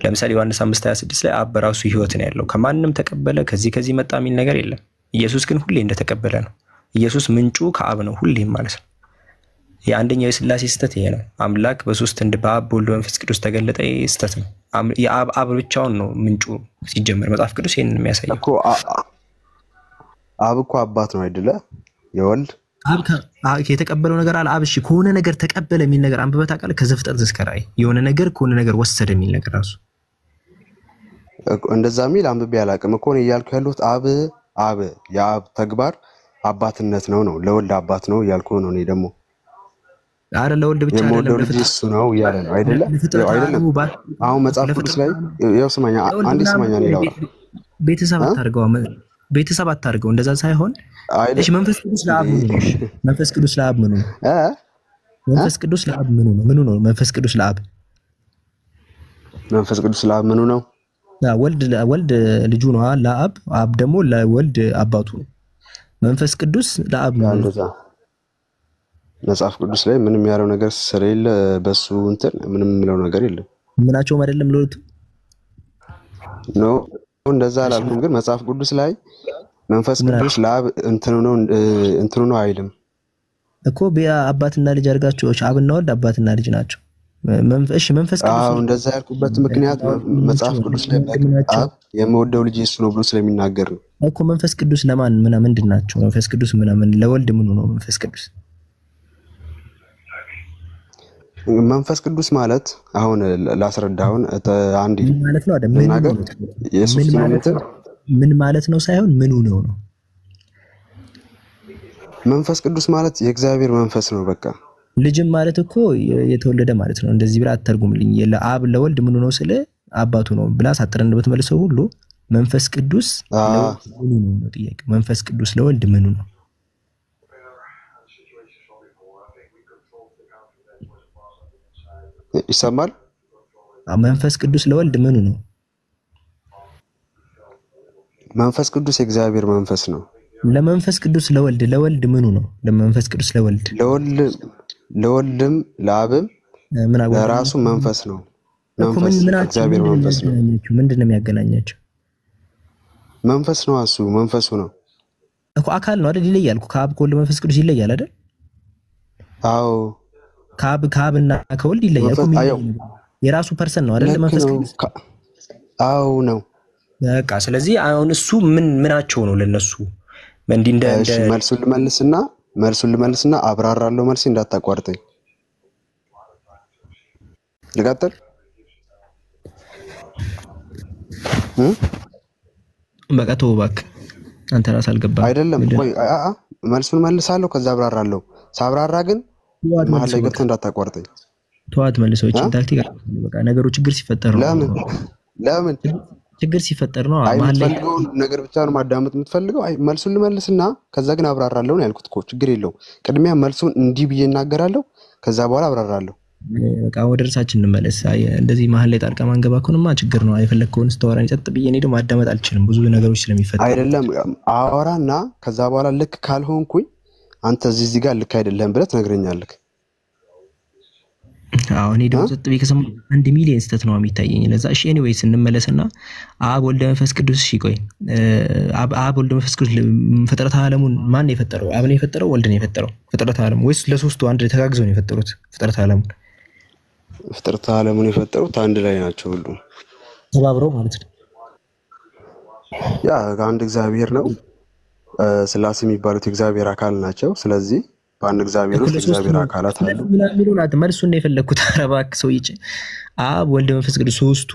ለምሳሌ ዮሐንስ 5:26 ላይ አብ በራሱ ሕይወት ነው ያለው ከማንም ተቀበለ ከዚህ መጣ የሚል ነገር የለም። ኢየሱስ ግን ሁሌ እንደተቀበለ ነው። ኢየሱስ ምንጩ ከአብ ነው ሁሌም ማለት ነው። የአንደኛው የሥላሴ ስህተት ይሄ ነው። አምላክ በሶስት በአብ በወልድ በመንፈስ ቅዱስ ተገለጠ ስህተት ነው። የአብ ብቻውን ነው ምንጩ ሲጀመር መጽሐፍ ቅዱስ ይሄንን የሚያሳየው እኮ። አብ እኮ አባት ነው አይደለ? የወልድ አብ የተቀበለው ነገር አለ። አብ እሺ ከሆነ ነገር ተቀበለ የሚል ነገር አንብበህ ታውቃለህ? ከዘፍጥረት እስከ ራዕይ የሆነ ነገር ከሆነ ነገር ወሰደ የሚል ነገር ራሱ እንደዛ የሚል አንብቤ አላውቅም እኮ ነው እያልኩ ያለሁት። አብ የአብ ተግባር አባትነት ነው ለወልድ አባት ነው እያልኩ ነው። እኔ ደግሞ አረ ለወልድ ብቻ አይደለም እሱ ነው እያለ ነው አይደለም? አሁን መጽሐፍ ቅዱስ ላይ ያው ስማኛ አንዴ ስማኛ ነው ይላል። ቤተሰብ አታርገው እንደዛ ሳይሆን እሺ መንፈስ ቅዱስ ለአብ ምኑ ነው? መንፈስ ቅዱስ ለአብ ምኑ ነው? መንፈስ ቅዱስ ለአብ ምኑ ነው? ምኑ ነው መንፈስ ቅዱስ ለአብ? መንፈስ ቅዱስ ለአብ ምኑ ነው? ወልድ ልጁ ነው ለአብ፣ አብ ደግሞ ለወልድ አባቱ ነው። መንፈስ ቅዱስ ለአብ ምኑ ነው? መጽሐፍ ቅዱስ ላይ ምንም ያለው ነገር ስለሌለ በሱ እንትን ምንም የሚለው ነገር የለም። ምናቸውም አይደለም ለወልድ ነው እንደዛ አላልኩም። ግን መጽሐፍ ቅዱስ ላይ መንፈስ ቅዱስ ለአብ እንትኑ ነው አይልም። እኮ አባትና ልጅ አድርጋችሁ አብና ወልድ አባትና ልጅ ናቸው። እሺ መንፈስ ቅዱስ እንደዛ ያልኩበት ምክንያት መጽሐፍ ቅዱስ ላይ አብ የምወደው ልጅ እሱ ነው ብሎ ስለሚናገር ነው እኮ። መንፈስ ቅዱስ ለማን ምንድን ናቸው? መንፈስ ቅዱስ ምናምን ለወልድ ምኑ ነው መንፈስ ቅዱስ? መንፈስ ቅዱስ ማለት አሁን ላስረዳውን አንድ ማለት ነው አይደል? ምን ማለት ነው ሳይሆን ምኑ ነው ነው። መንፈስ ቅዱስ ማለት የእግዚአብሔር መንፈስ ነው በቃ። ልጅም ማለት እኮ የተወለደ ማለት ነው። እንደዚህ ብላ አተርጉምልኝ። ለአብ ለወልድ ምኑ ነው ስለ አባቱ ነው ብላ ሳጥረን በተመለሰው ሁሉ መንፈስ ቅዱስ ምኑ ነው ነው ጥያቄ። መንፈስ ቅዱስ ለወልድ ምኑ ነው? ይሰማል? መንፈስ ቅዱስ ለወልድ ምኑ ነው? መንፈስ ቅዱስ የእግዚአብሔር መንፈስ ነው። ለመንፈስ ቅዱስ ለወልድ ምኑ ነው? ለመንፈስ ቅዱስ ለወልድም ለአብም ለራሱ መንፈስ ነው። መንፈስ እግዚአብሔር መንፈስ ነው። ምንድነው የሚያገናኛቸው? መንፈስ ነው እሱ መንፈሱ ነው እኮ አካል ነው አይደል? ይለያል እኮ ከአብ ከወልድ መንፈስ ቅዱስ ይለያል አይደል? አዎ ከአብና ከወልድ ይለያል እኮ። የራሱ ፐርሰን ነው አይደል መንፈስ ቅዱስ? አዎ ነው በቃ። ስለዚህ አሁን እሱ ምናቸው ነው ለነሱ? እንደ መልሱን ልመልስና አብራራለሁ። መልስ እንዳታቋርጠኝ። ልቀጥል? በቃ ተው እባክህ፣ አንተ ራስህ አልገባህም አይደለም። ቆይ መልሱን መልሳለሁ፣ ከዛ አብራራለሁ። ሳብራራ ግን መሀል ላይ ገብተህ እንዳታቋርጠኝ። ተዋት መልሰው። እቺ ታክቲክ በቃ ነገሩ ችግር ሲፈጠር ነው። ለምን ችግር ሲፈጠር ነው? መሀል ላይ ነገር ብቻ ነው ማዳመጥ የምትፈልገው? መልሱን ልመልስና ከዛ ግን አብራራለሁ ነው ያልኩት እኮ። ችግር የለውም። ቅድሚያ መልሱን እንዲህ ብዬ እናገራለሁ፣ ከዛ በኋላ አብራራለሁ። በቃ ወደ እርሳችን እንመለስ። እንደዚህ መሀል ላይ ጣልቃ ማንገባ ከሆነማ ችግር ነው። አይፈለግከውን ስተወራኝ ጸጥ ብዬ እኔ ደግሞ ማዳመጥ አልችልም፣ ብዙ ነገሮች ስለሚፈጠሩ። አይደለም አወራና ከዛ በኋላ ልክ ካልሆንኩኝ አንተ እዚህ ጋር ልክ አይደለም ብለህ ትነግረኛለህ። አዎ እኔ ደግሞ ጸጥ ብዬ ከሰማሁ 1 ሚሊዮን ስህተት ነው የሚታየኝ። ለዛ እሺ ኤኒዌይስ እንመለስና አብ ወልድ መንፈስ ቅዱስ ቆይ አብ ወልድ መንፈስ ቅዱስ ፍጥረተ ዓለሙን ማን ነው የፈጠረው? አብ ነው የፈጠረው? ወልድ ነው የፈጠረው ፍጥረተ ዓለሙ? ወይስ ለሶስቱ አንድ ላይ ተጋግዘው ነው የፈጠሩት ፍጥረተ ዓለሙን? ፍጥረተ ዓለሙን የፈጠሩት አንድ ላይ ናቸው፣ ሁሉ ተባብረው ማለት ነው። ያ አንድ እግዚአብሔር ነው። ስላሴ የሚባሉት የእግዚአብሔር አካል ናቸው። ስለዚህ በአንድ እግዚአብሔር ውስጥ እግዚአብሔር አካላት አሉ። መልሱን ነው የፈለኩት። አረባክ ሰው ይጭ አብ ወልድ መንፈስ ቅዱስ ሶስቱ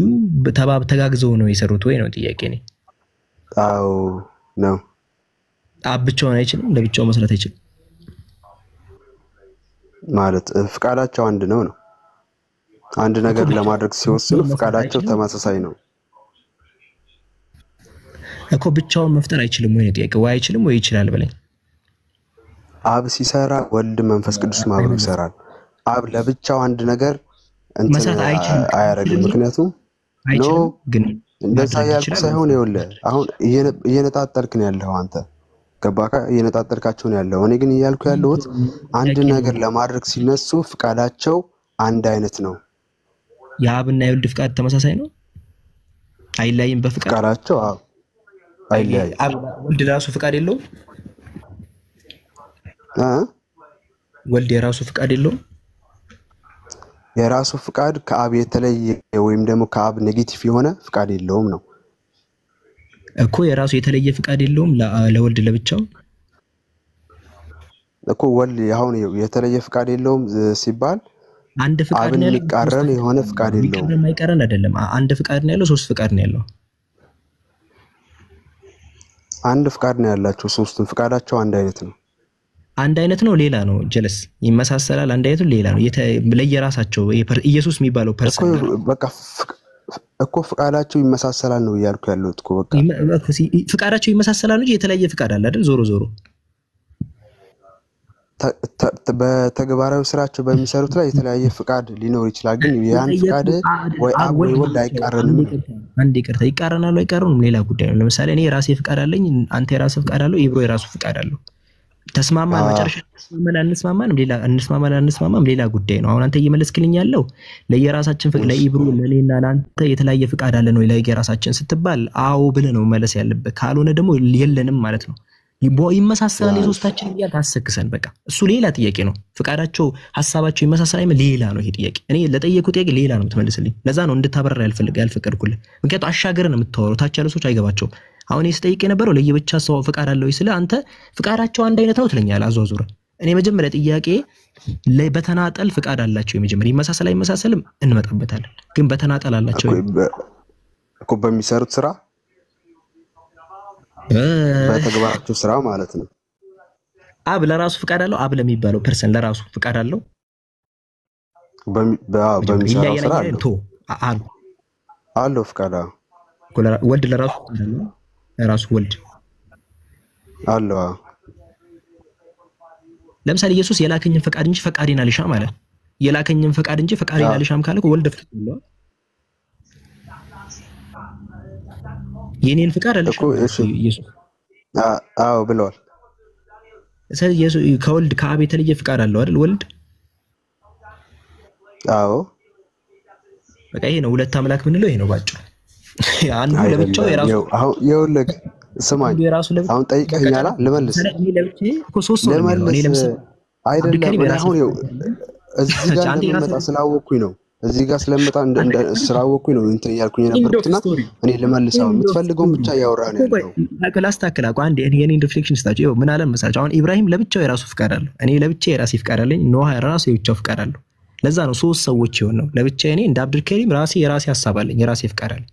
ተጋግዘው ነው የሰሩት ወይ ነው ጥያቄ ነው። አዎ ነው። አብ ብቻውን አይችልም፣ ለብቻው መስራት አይችልም ማለት ፍቃዳቸው አንድ ነው ነው። አንድ ነገር ለማድረግ ሲወስኑ ፍቃዳቸው ተመሳሳይ ነው እኮ። ብቻውን መፍጠር አይችልም ወይ ነው ጥያቄ። ወይ አይችልም ወይ ይችላል በለኝ። አብ ሲሰራ ወልድ መንፈስ ቅዱስ ማብሮ ይሰራል። አብ ለብቻው አንድ ነገር መስራት አይችልም አያረግም። ምክንያቱም ነው ግን እንደዛ ያልኩ ሳይሆን ይኸውልህ አሁን እየነጣጠልክ ነው ያለው አንተ። ገባካ? እየነጣጠልካቸው ነው ያለው። እኔ ግን እያልኩ ያለሁት አንድ ነገር ለማድረግ ሲነሱ ፍቃዳቸው አንድ አይነት ነው። የአብና የወልድ ፍቃድ ተመሳሳይ ነው፣ አይለያይም በፍቃዳቸው። አዎ አይለያይም። ወልድ ራሱ ፍቃድ የለውም? ወልድ የራሱ ፍቃድ የለውም? የራሱ ፍቃድ ከአብ የተለየ ወይም ደግሞ ከአብ ኔጌቲቭ የሆነ ፍቃድ የለውም ነው እኮ። የራሱ የተለየ ፍቃድ የለውም ለወልድ ለብቻው እኮ። ወልድ አሁን የተለየ ፍቃድ የለውም ሲባል አንድ ፍቃድ ነው ያለው፣ የሚቃረን የሆነ ፍቃድ የለውም። የማይቀረን አይደለም። አንድ ፍቃድ ነው ያለው፣ 3 ፍቃድ ነው ያለው። አንድ ፍቃድ ነው ያላቸው፣ ሶስቱም ፍቃዳቸው አንድ አይነት ነው። አንድ አይነት ነው ሌላ ነው ጀለስ ይመሳሰላል። አንድ አይነቱ ሌላ ነው ለየራሳቸው። ኢየሱስ የሚባለው ፐርሰን በቃ እኮ ፍቃዳቸው ይመሳሰላል ነው እያልኩ ያለሁት እኮ። በቃ ፍቃዳቸው ይመሳሰላል እንጂ የተለያየ ፍቃድ አለ አይደል? ዞሮ ዞሮ በተግባራዊ ስራቸው በሚሰሩት ላይ የተለያየ ፍቃድ ሊኖር ይችላል። ግን ያን ፍቃድ ወይ አብ ወይ ወልድ አይቃረንም። አንድ ይቅርታ ይቃረናሉ አይቃረኑም ሌላ ጉዳይ ነው። ለምሳሌ እኔ የራሴ ፍቃድ አለኝ፣ አንተ የራስህ ፍቃድ አለው፣ ኢብሮ የራሱ ፍቃድ አለው። ተስማማን መጨረሻ እንስማማን አንስማማም ሌላ ጉዳይ ነው። አሁን አንተ እየመለስክልኝ ያለው ለየራሳችን ፍቃድ ለኢብሮ ለኔና ለአንተ የተለያየ ፍቃድ አለ ነው ለየራሳችን ስትባል አዎ ብለህ ነው መለስ ያለበት። ካልሆነ ደግሞ የለንም ማለት ነው። ይመሳሰላል የሶስታችን እያል ታሰክሰን በቃ እሱ ሌላ ጥያቄ ነው። ፍቃዳቸው ሐሳባቸው ይመሳሰላል ሌላ ነው ይሄ ጥያቄ። እኔ ለጠየቁት ጥያቄ ሌላ ነው የምትመልስልኝ። ለዛ ነው እንድታበረራ ያልፈቀድኩልህ። ምክንያቱም አሻገርን የምታወራው ታች ያሉ ሰዎች አይገባቸውም። አሁን ስጠይቅ የነበረው ለየብቻ ሰው ፍቃድ አለው ስለ አንተ ፍቃዳቸው አንድ አይነት ነው ትለኛለህ አዟዙረ። እኔ መጀመሪያ ጥያቄ በተናጠል ፍቃድ አላቸው የመጀመሪያ ይመሳሰላል አይመሳሰልም እንመጣበታለን። ግን በተናጠል አላቸው እኮ በሚሰሩት ስራ በተግባራቸው ስራ ማለት ነው። አብ ለራሱ ፍቃድ አለው። አብ ለሚባለው ፐርሰን ለራሱ ፍቃድ አለው። በሚሰራው ስራ አለው ፍቃድ። ወልድ ለራሱ ፍቃድ አለው። ለራሱ ወልድ አለው። ለምሳሌ ኢየሱስ የላከኝን ፍቃድ እንጂ ፈቃዴን አልሻም ማለት የላከኝን ፍቃድ እንጂ ፈቃዴን አልሻም ካለ ወልድ ፍቃድ አለው። የኔን ፍቃድ አልሻም ኢየሱስ ብለዋል። ስለዚህ ኢየሱስ ከወልድ ከአብ የተለየ ፍቃድ አለው አይደል? ወልድ በቃ ይሄ ነው ሁለት አምላክ ምንለው ይሄ ነው ባጭሩ። አንዱ ለብቻው የራሱ አሁን ይኸውልህ ስማኝ፣ አሁን ጠይቀኸኛል ልመልስ እኔ ለብቻዬ እኮ ሶስት ነው እኔ ለምሳሌ አይደለም አሁን እዚህ ጋር እንደመጣ ስላወቅኩኝ ነው እዚህ ጋር ስለመጣ ስላወቅኩኝ ነው እንትን እያልኩኝ ነበርኩና እኔ ልመልሰው የምትፈልገውን ብቻ ያወራህ ነው ያለው። ክላስታክል አቋ አንዴ የኔን ሪፍሌክሽን ስታችሁ ይኸው ምን አለ መሰላችሁ። አሁን ኢብራሂም ለብቻው የራሱ ፍቃድ አለው። እኔ ለብቻዬ የራሴ ፍቃድ አለኝ። ኖህ የራሱ የብቻው ፍቃድ አለው። ለዛ ነው ሶስት ሰዎች ይሆን ነው። ለብቻዬ እኔ እንደ አብዱልከሪም የራሴ ሐሳብ አለኝ፣ የራሴ ፍቃድ አለኝ።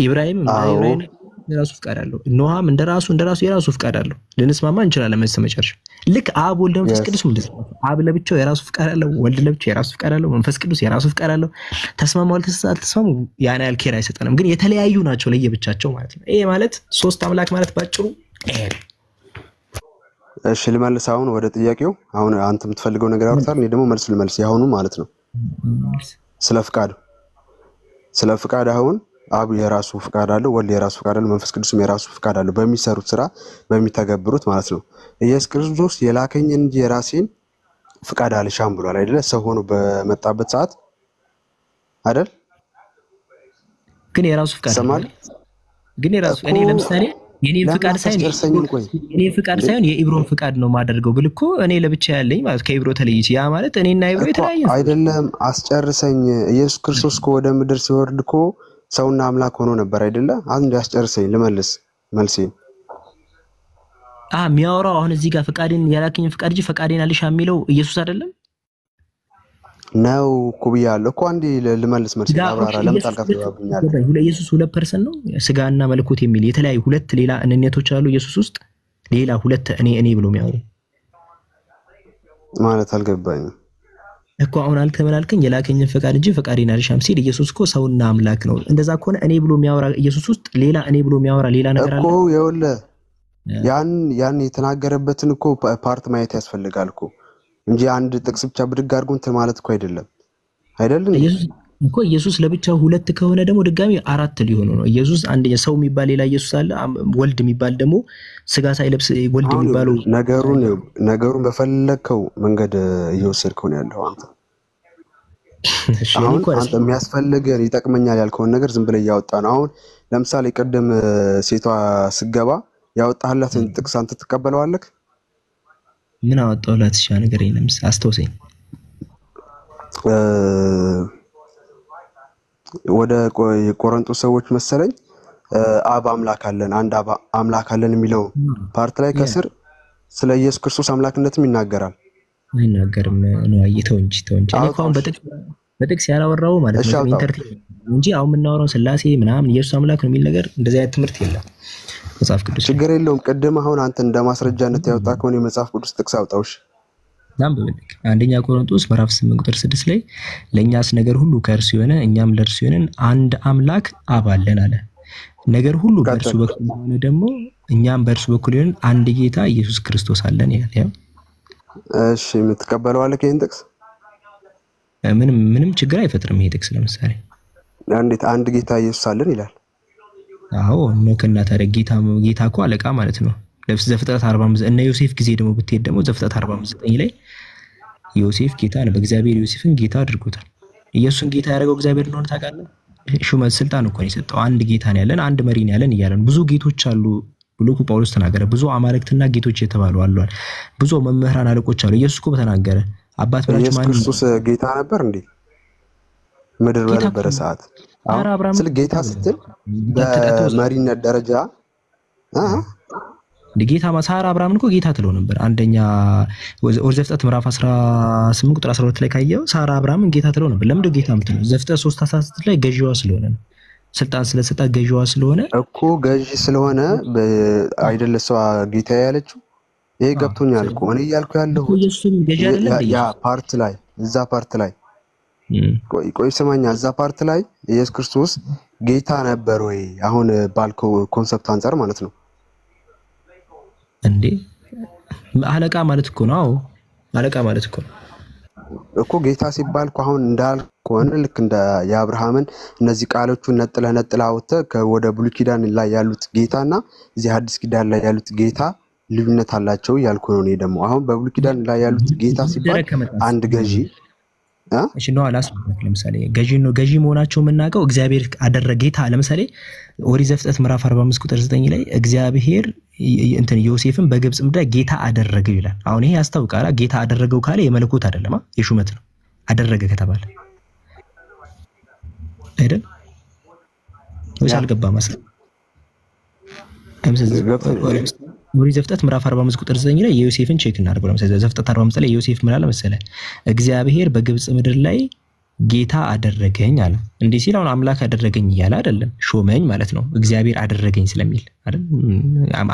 ኢብራሂም ኢብራሂም የራሱ ፍቃድ አለው። ኖሃም እንደራሱ የራሱ ፍቃድ አለው። ልንስማማ እንችላለን መጨረሻ። ልክ አብ ወልድ መንፈስ ቅዱስ ምንድን ነው? አብ ለብቻው የራሱ ፍቃድ አለው፣ ወልድ ለብቻው የራሱ ፍቃድ አለው፣ መንፈስ ቅዱስ የራሱ ፍቃድ አለው። ተስማሙ አልተስማሙ ያን ያህል ኬር አይሰጠንም፣ ግን የተለያዩ ናቸው ለየብቻቸው ማለት ነው። ይሄ ማለት ሶስት አምላክ ማለት ባጭሩ እሺ ልመልስ አሁን ወደ ጥያቄው። አሁን አንተ የምትፈልገው ነገር አውርታል፣ እኔ ደግሞ መልስ ልመልስ ያሁኑ ማለት ነው። ስለ ፍቃድ አሁን አብ የራሱ ፍቃድ አለው፣ ወልድ የራሱ ፍቃድ አለው፣ መንፈስ ቅዱስም የራሱ ፍቃድ አለው በሚሰሩት ስራ በሚተገብሩት ማለት ነው። ኢየሱስ ክርስቶስ የላከኝ እንጂ የራሴን ፍቃድ አልሻም ብሏል አይደለ? ሰው ሆኖ በመጣበት ሰዓት አይደል? ግን የራሱ ፍቃድ አለው። ግን የራሱ እኔ ለምሳሌ የኔን ፍቃድ ሳይሆን የኢብሮን ፍቃድ ነው ማደርገው ብል እኮ እኔ ለብቻ ያለኝ ማለት ከኢብሮ ተለይቼ ያ ማለት እኔና ኢብሮ የተለያየ አይደለም። አስጨርሰኝ። ኢየሱስ ክርስቶስ እኮ ወደ ምድር ሲወርድ እኮ ሰውና አምላክ ሆኖ ነበር አይደለ? አንድ ያስጨርሰኝ ልመልስ መልሴን። የሚያወራው አሁን እዚህ ጋር ፍቃዴን ያላከኝ ፍቃድ እንጂ ፈቃዴን አልሻ የሚለው ኢየሱስ አይደለም ነው እኮ ብያለሁ እኮ። አንዴ ልመልስ መልሴን አብራራ። ለምን ታልከፍለዋብኛል? ኢየሱስ ሁለት ፐርሰን ነው፣ ስጋና መለኮት የሚል የተለያዩ ሁለት ሌላ እንነቶች አሉ ኢየሱስ ውስጥ። ሌላ ሁለት እኔ ብሎ የሚያወሩ ማለት አልገባኝም እኮ። አሁን አልከመላልከኝ የላከኝን ፈቃድ እንጂ ፈቃዴን አልሻም ሲል ኢየሱስ እኮ ሰውና አምላክ ነው። እንደዛ ከሆነ እኔ ብሎ የሚያወራ ኢየሱስ ውስጥ ሌላ እኔ ብሎ የሚያወራ ሌላ ነገር አለ እኮ። ይኸውልህ ያን የተናገረበትን እኮ ፓርት ማየት ያስፈልጋል እኮ እንጂ አንድ ጥቅስ ብቻ ብድግ አድርጎ እንትን ማለት እኮ አይደለም ኢየሱስ እኮ ኢየሱስ ለብቻው ሁለት ከሆነ ደግሞ ድጋሚ አራት ሊሆኑ ነው። ኢየሱስ አንደኛ ሰው የሚባል ሌላ ኢየሱስ አለ፣ ወልድ የሚባል ደግሞ ስጋ ሳይለብስ ወልድ የሚባለው ነገሩን በፈለከው መንገድ እየወሰድከው ነው ያለው አንተ። አሁን አንተ የሚያስፈልገን ይጠቅመኛል ያልከውን ነገር ዝም ብለህ እያወጣ ነው። አሁን ለምሳሌ ቀደም ሴቷ ስገባ ያወጣህላትን ጥቅስ አንተ ትቀበለዋለህ? ምን አወጣሁላት? እሺ ነገር የለም አስተውሰኝ። ወደ ቆሮንቶስ ሰዎች መሰለኝ አብ አምላክ አለን አንድ አብ አምላክ አለን የሚለው ፓርት ላይ ከስር ስለ ኢየሱስ ክርስቶስ አምላክነትም ይናገራል። አይናገርም ነው አይተው እንጂ እኔ እንኳን በጥቅስ ያላወራው ማለት ነው ኢንተርቴን እንጂ አሁን የምናወራው ስላሴ ምናምን ኢየሱስ አምላክ ነው የሚል ነገር እንደዚህ አይነት ትምህርት የለም መጽሐፍ ቅዱስ። ችግር የለውም። ቀደም አሁን አንተ እንደ ማስረጃነት ያወጣ ከሆነ የመጽሐፍ ቅዱስ ጥቅስ አውጣውሽ። አንደኛ ቆሮንቶስ ምዕራፍ 8 ቁጥር 6 ላይ ለኛስ ነገር ሁሉ ከእርሱ የሆነ እኛም ለእርሱ የሆነን አንድ አምላክ አብ አለን አለ። ነገር ሁሉ በእርሱ በኩል ሆነ ደግሞ እኛም በእርሱ በኩል የሆነን አንድ ጌታ ኢየሱስ ክርስቶስ አለን ይላል። እሺ የምትቀበለው አለ ይሄን ጥቅስ? ምንም ችግር አይፈጥርም ይሄ ጥቅስ። ለምሳሌ እንዴት አንድ ጌታ ኢየሱስ አለን ይላል? አዎ ነው ከና ታዲያ ጌታ እኮ አለቃ ማለት ነው። ዘፍጥረት 45 እና ዮሴፍ ጊዜ ደግሞ ብትሄድ ደግሞ ዘፍጥረት 49 ላይ ዮሴፍ ጌታ ነው፣ በእግዚአብሔር ዮሴፍን ጌታ አድርጎታል። ኢየሱስን ጌታ ያደረገው እግዚአብሔር እንደሆነ ታውቃለህ። ሹመት ስልጣን እኮ ነው የሰጠው። አንድ ጌታ ነው ያለን፣ አንድ መሪ ነው ያለን እያለን ብዙ ጌቶች አሉ ብሎ ጳውሎስ ተናገረ። ብዙ አማልክትና ጌቶች የተባሉ አሉ። ብዙ መምህራን አለቆች አሉ። ኢየሱስ እኮ ተናገረ። አባት ብላችሁ ማን ኢየሱስ ክርስቶስ ጌታ ነበር እንዴ? ምድር በነበረ ሰዓት ስለ ጌታ ስትል በመሪነት ደረጃ ጌታ ሳራ አብርሃምን እኮ ጌታ ትለው ነበር። አንደኛ ኦሪት ዘፍጥረት ምዕራፍ 18 ቁጥር 12 ላይ ካየው ሳራ አብርሃምን ጌታ ትለው ነበር። ለምን ጌታ የምትለው? ዘፍጥረት 3:16 ላይ ገዢዋ ስለሆነ ነው። ስልጣን ስለሰጣት ገዢዋ ስለሆነ እኮ ገዢ ስለሆነ አይደለ እሷ ጌታ ያለችው። ይሄ ገብቶኛል እኮ እኔ እያልኩ ያለው ኢየሱስም ገዢ አይደለም እንዴ? ያ ፓርት ላይ እዛ ፓርት ላይ ቆይ ስማኛ፣ እዛ ፓርት ላይ ኢየሱስ ክርስቶስ ጌታ ነበር ወይ? አሁን ባልከው ኮንሰፕት አንፃር ማለት ነው እንዴ? አለቃ ማለት እኮ ነው። አዎ አለቃ ማለት እኮ ነው እኮ ጌታ ሲባል እኮ አሁን እንዳልከሆነ ልክ እንደ የአብርሃምን እነዚህ ቃሎቹን ነጥለህ አውጥተህ ወደ ብሉይ ኪዳን ላይ ያሉት ጌታና እዚህ አዲስ ኪዳን ላይ ያሉት ጌታ ልዩነት አላቸው እያልኩ ነው። እኔ ደግሞ አሁን በብሉይ ኪዳን ላይ ያሉት ጌታ ሲባል አንድ ገዢ እሺ ነው አላስብክ። ለምሳሌ ገዢ መሆናቸው የምናውቀው እግዚአብሔር አደረገ ጌታ። ለምሳሌ ኦሪት ዘፍጥረት ምዕራፍ 45 ቁጥር 9 ላይ እግዚአብሔር ዮሴፍን በግብጽ ምድር ጌታ አደረገው ይላል። አሁን ይሄ ያስታውቃል። ጌታ አደረገው ካለ የመለኮት አይደለም፣ የሹመት ነው። አደረገ ከተባለ አይደል? ወይስ አልገባም? ኦሪት ዘፍጥረት ምዕራፍ 45 ቁጥር 9 ላይ የዮሴፍን ቼክ እናድርገው። ለምሳሌ ዘፍጥረት 45 ላይ ዮሴፍ ምን አለ መሰለ? እግዚአብሔር በግብጽ ምድር ላይ ጌታ አደረገኝ አለ። እንዴ ሲል አሁን አምላክ አደረገኝ እያለ አይደለም፣ ሾመኝ ማለት ነው። እግዚአብሔር አደረገኝ ስለሚል አይደል?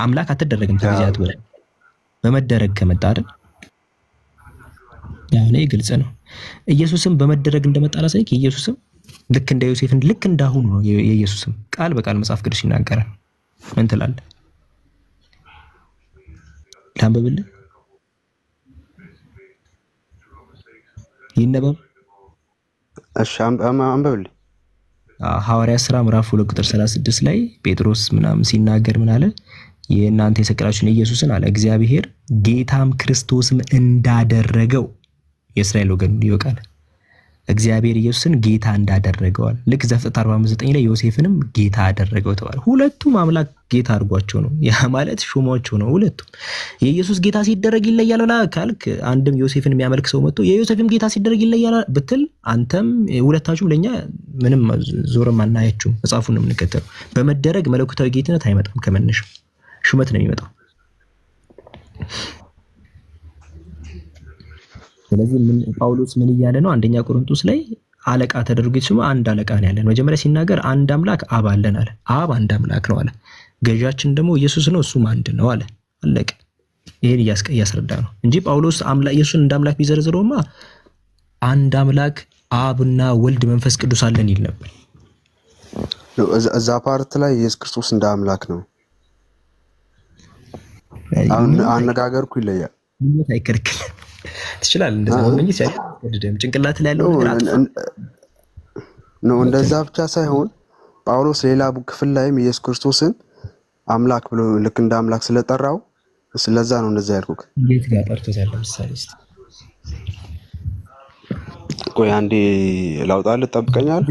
አምላክ አትደረግም ከጊዜያት በኋላ በመደረግ ከመጣ አይደል? ያኔ ግልጽ ነው። ኢየሱስም በመደረግ እንደመጣ አላሳይክ። ኢየሱስም ልክ እንደ ዮሴፍን ልክ እንዳሁኑ ነው። የኢየሱስም ቃል በቃል መጽሐፍ ቅዱስ ይናገራል። ምን ትላለህ? ታንበብልህ ይነበብ። እሺ አንበብልህ። ሐዋርያት ሥራ ምዕራፍ 2 ቁጥር 36 ላይ ጴጥሮስ ምናምን ሲናገር ምን አለ? የእናንተ የሰቀላችሁን ኢየሱስን አለ እግዚአብሔር ጌታም ክርስቶስም እንዳደረገው የእስራኤል ወገን ይወቃል። እግዚአብሔር ኢየሱስን ጌታ እንዳደረገው አለ። ልክ ዘፍጥረት 49 ላይ ዮሴፍንም ጌታ አደረገው ተባለ። ሁለቱም አምላክ ጌታ አድርጓቸው ነው። ያ ማለት ሹሟቸው ነው። ሁለቱም የኢየሱስ ጌታ ሲደረግ ይለያል ብላ ካልክ አንድም ዮሴፍን የሚያመልክ ሰው መጥቶ የዮሴፍም ጌታ ሲደረግ ይለያል ብትል አንተም ሁለታችሁም ለኛ ምንም ዞርም አናያችሁም። መጽሐፉን ነው የምንከተለው። በመደረግ መለኮታዊ ጌትነት አይመጣም። ከመነሻው ሹመት ነው የሚመጣው። ስለዚህ ጳውሎስ ምን እያለ ነው? አንደኛ ቆሮንቶስ ላይ አለቃ ተደርጎ የተሾመ አንድ አለቃ ነው ያለን። መጀመሪያ ሲናገር አንድ አምላክ አብ አለን አለ። አብ አንድ አምላክ ነው አለ። ገዣችን ደግሞ ኢየሱስ ነው፣ እሱም አንድ ነው አለ። አለቀ። ይሄን እያስረዳ ነው እንጂ ጳውሎስ ኢየሱስን እንደ አምላክ ቢዘረዝረውማ አንድ አምላክ አብና ወልድ መንፈስ ቅዱስ አለን ይል ነበር። እዛ ፓርት ላይ ኢየሱስ ክርስቶስ እንደ አምላክ ነው። አነጋገርኩ ይለያል። ምን አይከርክል ትችላል። እንደዛ ነው እንጂ ሲያደም ጭንቅላት ላይ ያለው ነው። እንደዛ ብቻ ሳይሆን ጳውሎስ ሌላ ክፍል ላይም ኢየሱስ ክርስቶስን አምላክ ብሎ ልክ እንደ አምላክ ስለጠራው ስለዛ ነው እንደዛ ያልኩት። እንዴት ጋር ጠርቶታል? ለምሳሌ ቆይ አንዴ ላውጣልህ፣ ጠብቀኛል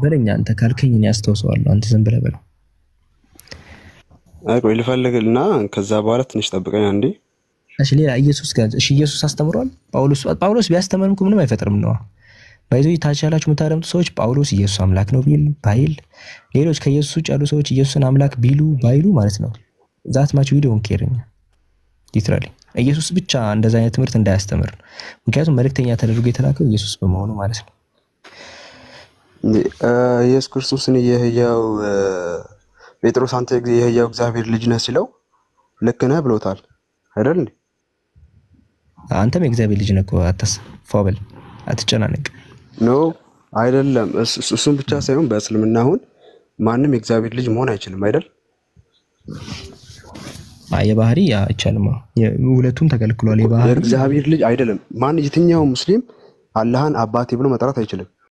በለኛ። አንተ ካልከኝ እኔ አስተውሰዋለሁ። አንተ ዝም ብለህ በለው። አይ ቆይ ልፈልግልና ከዛ በኋላ ትንሽ ጠብቀኝ አንዴ። እሺ ሌላ ኢየሱስ ጋር እሺ ኢየሱስ አስተምሯል። ጳውሎስ ቢያስተምርም ምንም አይፈጥርም ነው። ባይዞ ታቻላችሁ የምታደምጡ ሰዎች ጳውሎስ ኢየሱስ አምላክ ነው ባይል፣ ሌሎች ከኢየሱስ ውጭ ያሉ ሰዎች ኢየሱስን አምላክ ቢሉ ባይሉ ማለት ነው ዛት ማች ቪዲዮ እንከረኛ ሊትራሊ ኢየሱስ ብቻ እንደዛ አይነት ትምህርት እንዳያስተምር። ምክንያቱም መልእክተኛ ተደርጎ የተላከው ኢየሱስ በመሆኑ ማለት ነው። ኢየሱስ ክርስቶስን የህያው ጴጥሮስ አንተ የህያው እግዚአብሔር ልጅ ነህ ሲለው ልክ ነህ ብሎታል አይደል? አንተም የእግዚአብሔር ልጅ ነህ እኮ አታስፋበል፣ አትጨናነቅ። ኖ አይደለም። እሱም ብቻ ሳይሆን በእስልምና አሁን ማንም የእግዚአብሔር ልጅ መሆን አይችልም አይደል? የባህሪ አይቻልም። ሁለቱም ተከልክሏል። የባህሪ የእግዚአብሔር ልጅ አይደለም። ማን የትኛው ሙስሊም አላህን አባቴ ብሎ መጥራት አይችልም።